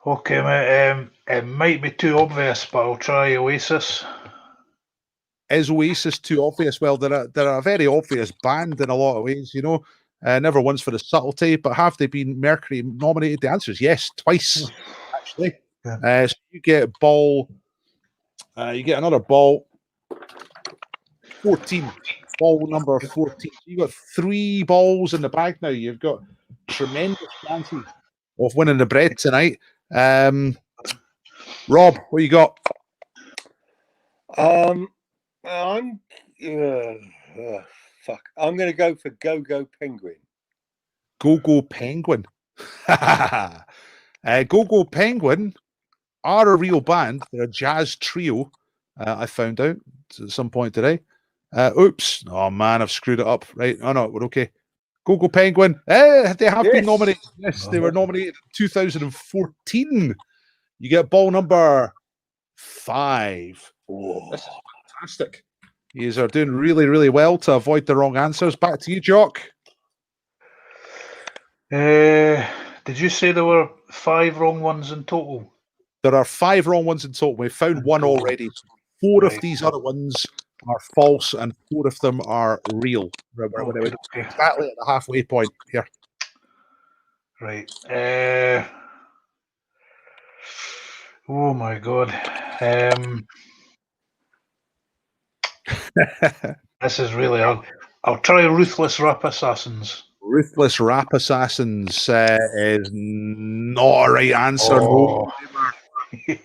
Okay, mate. It might be too obvious, but I'll try Oasis. Is Oasis too obvious? Well, they're a very obvious band in a lot of ways, you know. Never once for the subtlety, but have they been Mercury nominated? The answer is yes, twice, actually. Yeah. So you get ball, you get another ball, 14, ball number 14. So you got 3 balls in the bag now. You've got tremendous chances of winning the bread tonight. Rob, what you got? I'm fuck. I'm going to go for Go-Go Penguin. Go-Go Penguin. Go-Go Penguin are a real band. They're a jazz trio. I found out at some point today. Oops. Oh, man, I've screwed it up. Right. Oh, no, we're okay. Go-Go Penguin. They have been nominated. Yes, they were nominated in 2014. You get ball number 5. Oh, this is fantastic. You are doing really, really well to avoid the wrong answers. Back to you, Jock. Did you say there were 5 wrong ones in total? There are 5 wrong ones in total. We found one already. 4 of these other ones are false, and 4 of them are real. We're exactly at the halfway point here. Right. Oh my God. This is really hard. I'll try Ruthless Rap Assassins. Ruthless Rap Assassins is not a right answer. Oh. No.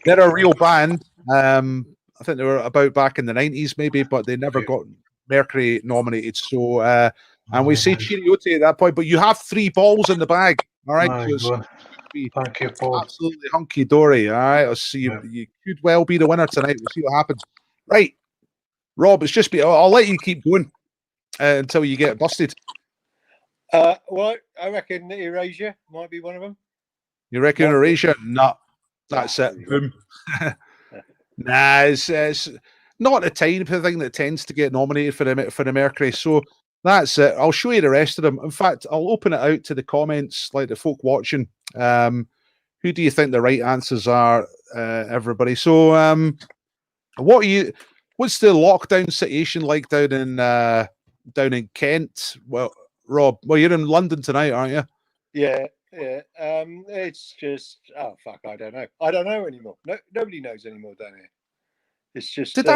They're a real band. I think they were about back in the 90s, maybe, but they never got Mercury nominated. So, and we say cheerio to you at that point, but you have 3 balls in the bag. All right. So thank you, Paul. Absolutely hunky dory. All right. I'll see you. You could well be the winner tonight. We'll see what happens. Right. Rob, it's just I'll let you keep going until you get busted. Well, I reckon Erasure might be one of them. You reckon Erasure? No, that's it. Boom. Nah, it's not the type of thing that tends to get nominated for the Mercury. So that's it. I'll show you the rest of them. In fact, I'll open it out to the comments, like the folk watching. Who do you think the right answers are, everybody? So, what's the lockdown situation like down in Kent? Well, Rob, you're in London tonight, aren't you? Yeah. It's just fuck. I don't know. I don't know anymore. No, nobody knows anymore down here. It's just. Did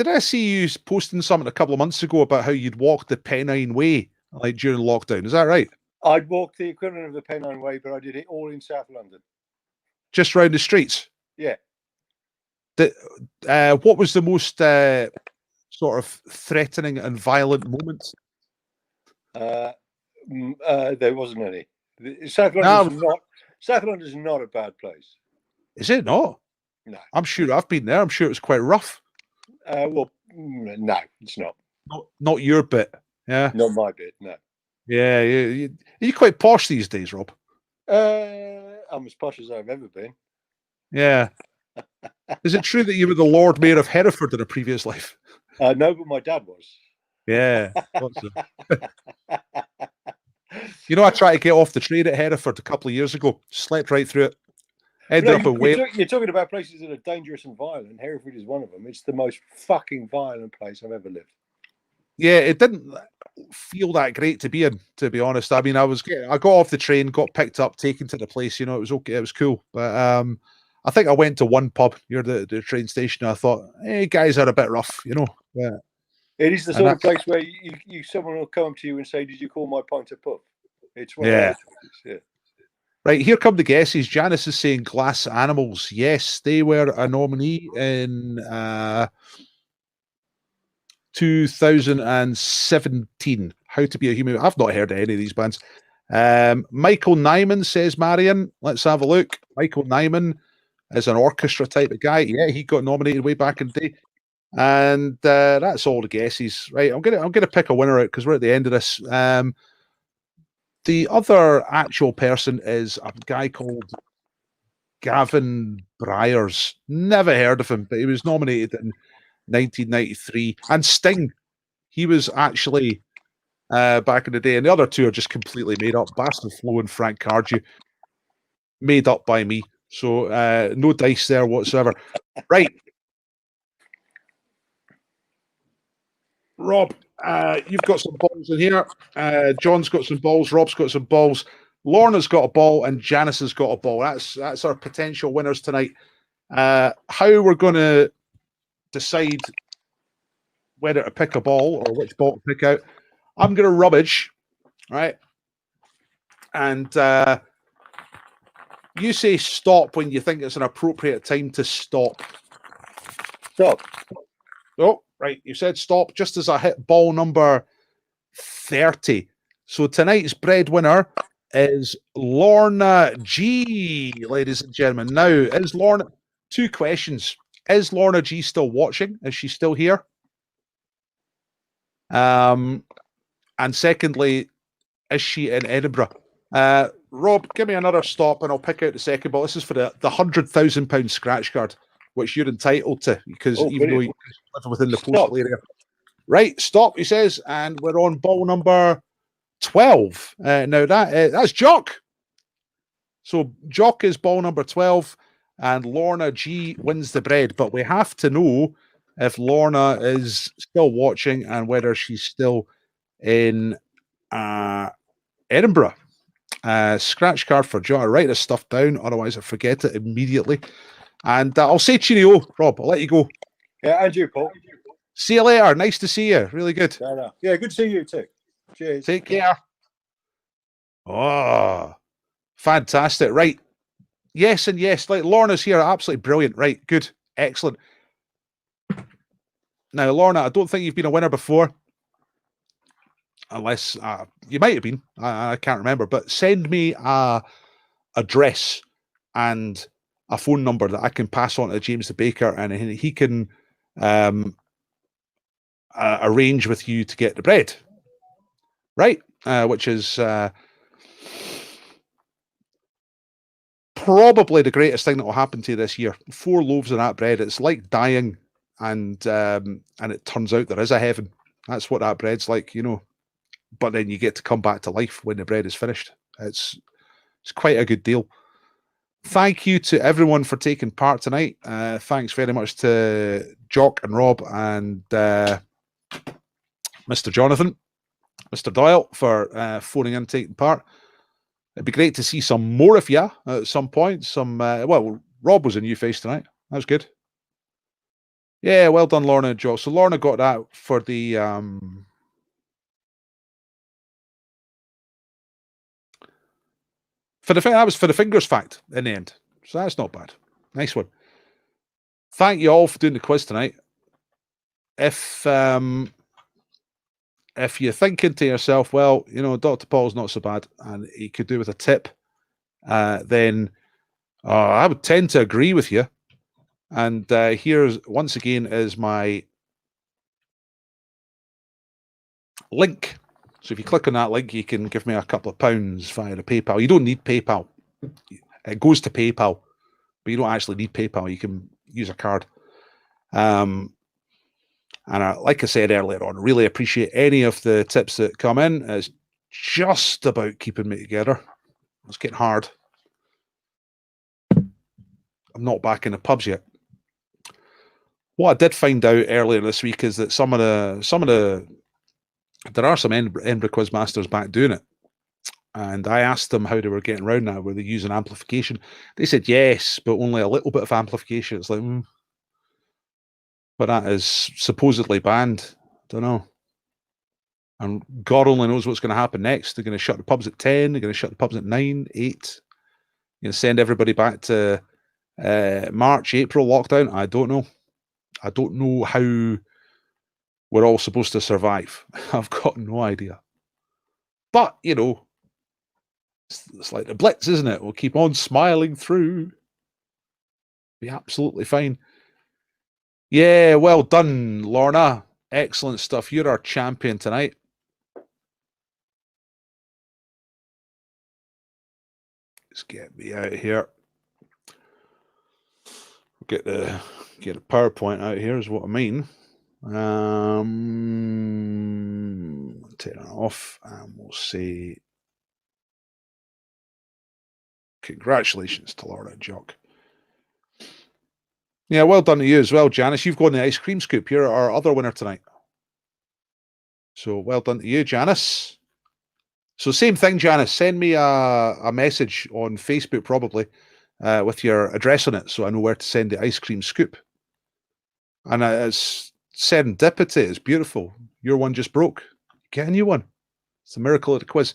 I see you posting something a couple of months ago about how you'd walked the Pennine Way like during lockdown? Is that right? I'd walked the equivalent of the Pennine Way, but I did it all in South London. Just round the streets. Yeah. What was the most sort of threatening and violent moment? There wasn't any. South London's not a bad place. Is it not? No. I'm sure I've been there. I'm sure it was quite rough. Well, no, it's not. Not your bit. Yeah. Not my bit. No. Yeah. Are you quite posh these days, Rob? I'm as posh as I've ever been. Yeah. Is it true that you were the Lord Mayor of Hereford in a previous life? No, but my dad was. Yeah. You know, I tried to get off the train at Hereford a couple of years ago. Slept right through it. Ended up in Wales. You're talking about places that are dangerous and violent. Hereford is one of them. It's the most fucking violent place I've ever lived. Yeah, it didn't feel that great to be in, to be honest. I mean, I got off the train, got picked up, taken to the place. You know, it was okay. It was cool. But I think I went to one pub near the train station. And I thought, hey, guys are a bit rough, you know. Yeah. It is the sort of place where someone will come up to you and say, "Did you call my pint of puff?" It's one of those places, yeah. Right, here come the guesses. Janice is saying Glass Animals. Yes, they were a nominee in 2017. How to Be a Human. I've not heard of any of these bands. Michael Nyman says Marion. Let's have a look. Michael Nyman is an orchestra type of guy. Yeah, he got nominated way back in the day. And that's all the guesses. Right, I'm gonna pick a winner out because we're at the end of this. The other actual person is a guy called Gavin Bryars. Never heard of him, but he was nominated in 1993. And Sting, he was actually back in the day. And the other two are just completely made up. Bastard Flo and Frank Cardew, made up by me. So no dice there whatsoever. Right. Rob, you've got some balls in here. John's got some balls. Rob's got some balls. Lorna's got a ball, and Janice has got a ball. That's our potential winners tonight. How we're going to decide whether to pick a ball or which ball to pick out, I'm going to rummage, right? And you say stop when you think it's an appropriate time to stop. Stop. Oh, right. You said stop just as I hit ball number 30. So tonight's breadwinner is Lorna G, ladies and gentlemen. Now, is Lorna... Two questions. Is Lorna G still watching? Is she still here? And secondly, is she in Edinburgh? Rob, give me another stop and I'll pick out the second ball. This is for the £100,000 scratch card, which you're entitled to because even though you live within the postal area. Right, stop, he says, and we're on ball number 12. Now that's Jock. So Jock is ball number 12, and Lorna G wins the bread. But we have to know if Lorna is still watching and whether she's still in Edinburgh. Scratch card for Jock. I write this stuff down, otherwise I forget it immediately. And I'll say cheerio, Rob. I'll let you go. Yeah, and you, Paul. See you later. Nice to see you. Really good. Yeah, good to see you too. Cheers. Take care. Oh, fantastic. Right. Yes and yes. Like Lorna's here. Absolutely brilliant. Right. Good. Excellent. Now, Lorna, I don't think you've been a winner before. Unless you might have been. I can't remember. But send me a address and a phone number that I can pass on to James the Baker, and he can arrange with you to get the bread. Right? Which is probably the greatest thing that will happen to you this year. 4 loaves of that bread. It's like dying, and it turns out there is a heaven. That's what that bread's like, you know. But then you get to come back to life when the bread is finished. It's quite a good deal. Thank you to everyone for taking part tonight. Thanks very much to Jock and Rob and Mr. Jonathan, Mr. Doyle for phoning in, taking part. It'd be great to see some more of you at some point. Well, Rob was a new face tonight. That was good. Yeah, well done, Lorna and Jock. So Lorna got that for the that was for the fingers fact in the end. So that's not bad. Nice one. Thank you all for doing the quiz tonight. If you're thinking to yourself, well, you know, Dr. Paul's not so bad and he could do with a tip, then I would tend to agree with you. And here's, once again, is my link. So if you click on that link, you can give me a couple of pounds via the PayPal. You don't need PayPal. It goes to PayPal, but you don't actually need PayPal. You can use a card. And like I said earlier on, really appreciate any of the tips that come in. It's just about keeping me together. It's getting hard. I'm not back in the pubs yet. What I did find out earlier this week is that there are some Edinburgh Quiz Masters back doing it. And I asked them how they were getting around that. Were they using amplification? They said yes, but only a little bit of amplification. It's like, but that is supposedly banned. Don't know. And God only knows what's going to happen next. They're going to shut the pubs at 10. They're going to shut the pubs at 9, 8. You're going to send everybody back to March, April lockdown. I don't know. I don't know how we're all supposed to survive. I've got no idea. But, you know, it's like the Blitz, isn't it? We'll keep on smiling through. Be absolutely fine. Yeah, well done, Lorna. Excellent stuff. You're our champion tonight. Let's get me out of here. Get the PowerPoint out here is what I mean. Take that off and we'll say congratulations to Laura Jock. Yeah, well done to you as well, Janice. You've won the ice cream scoop. You're our other winner tonight. So well done to you, Janice. So same thing, Janice. Send me a message on Facebook probably with your address on it so I know where to send the ice cream scoop. And it's serendipity. It's beautiful. Your one just broke. Get a new one. It's a miracle of the quiz.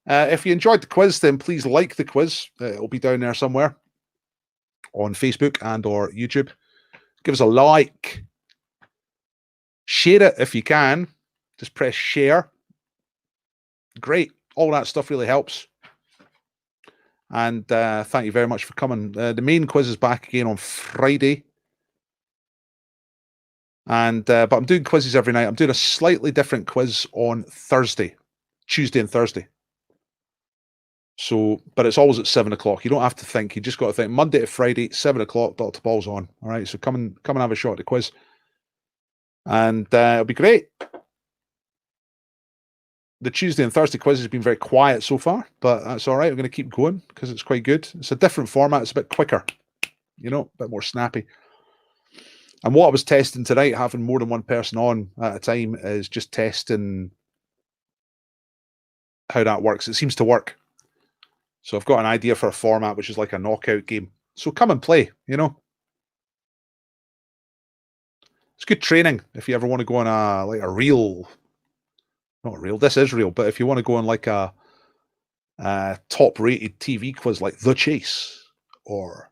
If you enjoyed the quiz, then please like the quiz. It'll be down there somewhere on Facebook and or YouTube. Give us a like. Share it if you can. Just press share. Great. All that stuff really helps. And thank you very much for coming. The main quiz is back again on Friday. And but I'm doing quizzes every night. I'm doing a slightly different quiz on Thursday, Tuesday and Thursday. So, but it's always at 7 o'clock. You don't have to think. You just got to think. Monday to Friday, 7 o'clock, Dr. Ball's on. All right. So come and have a shot at the quiz. And it'll be great. The Tuesday and Thursday quiz has been very quiet so far, but that's all right. We're going to keep going because it's quite good. It's a different format. It's a bit quicker, you know, a bit more snappy. And what I was testing tonight, having more than one person on at a time, is just testing how that works. It seems to work. So I've got an idea for a format which is like a knockout game. So come and play, you know. It's good training if you ever want to go on a real, not real, this is real, but if you want to go on like a top-rated TV quiz like The Chase or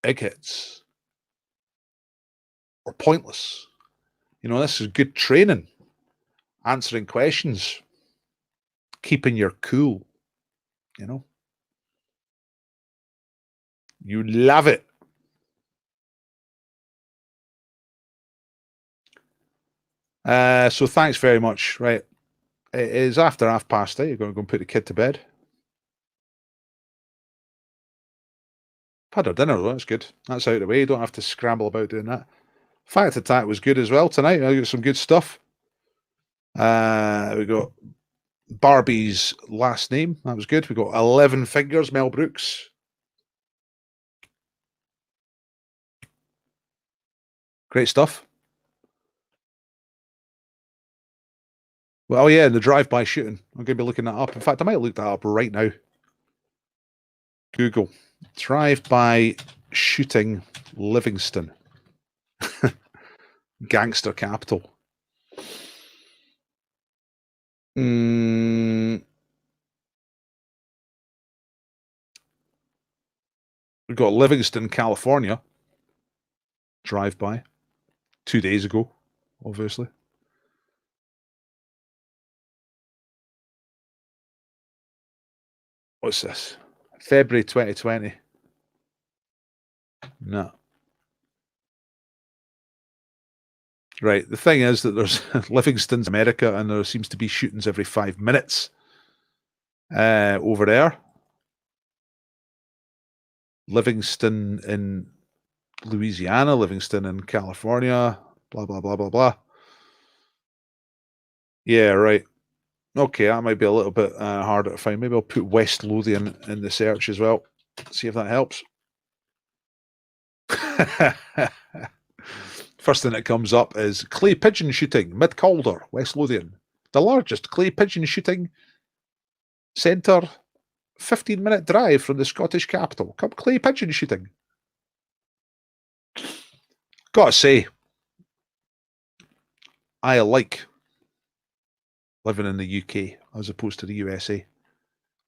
Big Hits or Pointless, you know, this is good training. Answering questions, keeping your cool, you know. You love it. So thanks very much. Right. It is after 8:30. You're going to go and put the kid to bed. Had our dinner, though. That's good. That's out of the way. You don't have to scramble about doing that. Fact Attack was good as well tonight. I got some good stuff. We got Barbie's last name. That was good. We got 11 Fingers, Mel Brooks. Great stuff. Well, yeah, the drive-by shooting. I'm going to be looking that up. In fact, I might look that up right now. Google. Drive-by shooting Livingston. Gangster capital. We've got Livingston, California. Drive-by. 2 days ago, obviously. What's this? February 2020. No. Right. The thing is that there's Livingston's America, and there seems to be shootings every 5 minutes over there. Livingston in Louisiana, Livingston in California, blah, blah, blah, blah, blah. Yeah, right. Okay, that might be a little bit harder to find. Maybe I'll put West Lothian in the search as well. See if that helps. First thing that comes up is clay pigeon shooting, Mid-Calder, West Lothian. The largest clay pigeon shooting centre, 15-minute drive from the Scottish capital. Come clay pigeon shooting. Gotta say, I like living in the UK as opposed to the USA.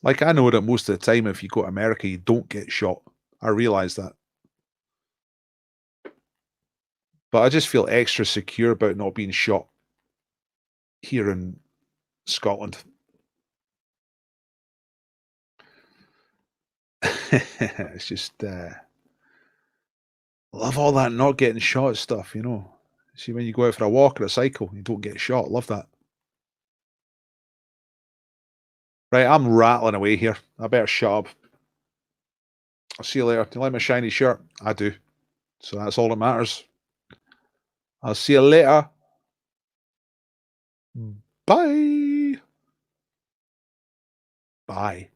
Like, I know that most of the time if you go to America, you don't get shot. I realise that. But I just feel extra secure about not being shot here in Scotland. It's just Love all that not getting shot stuff, you know. See, when you go out for a walk or a cycle, you don't get shot. Love that. Right, I'm rattling away here. I better shut up. I'll see you later. Do you like my shiny shirt? I do. So that's all that matters. I'll see you later. Bye. Bye.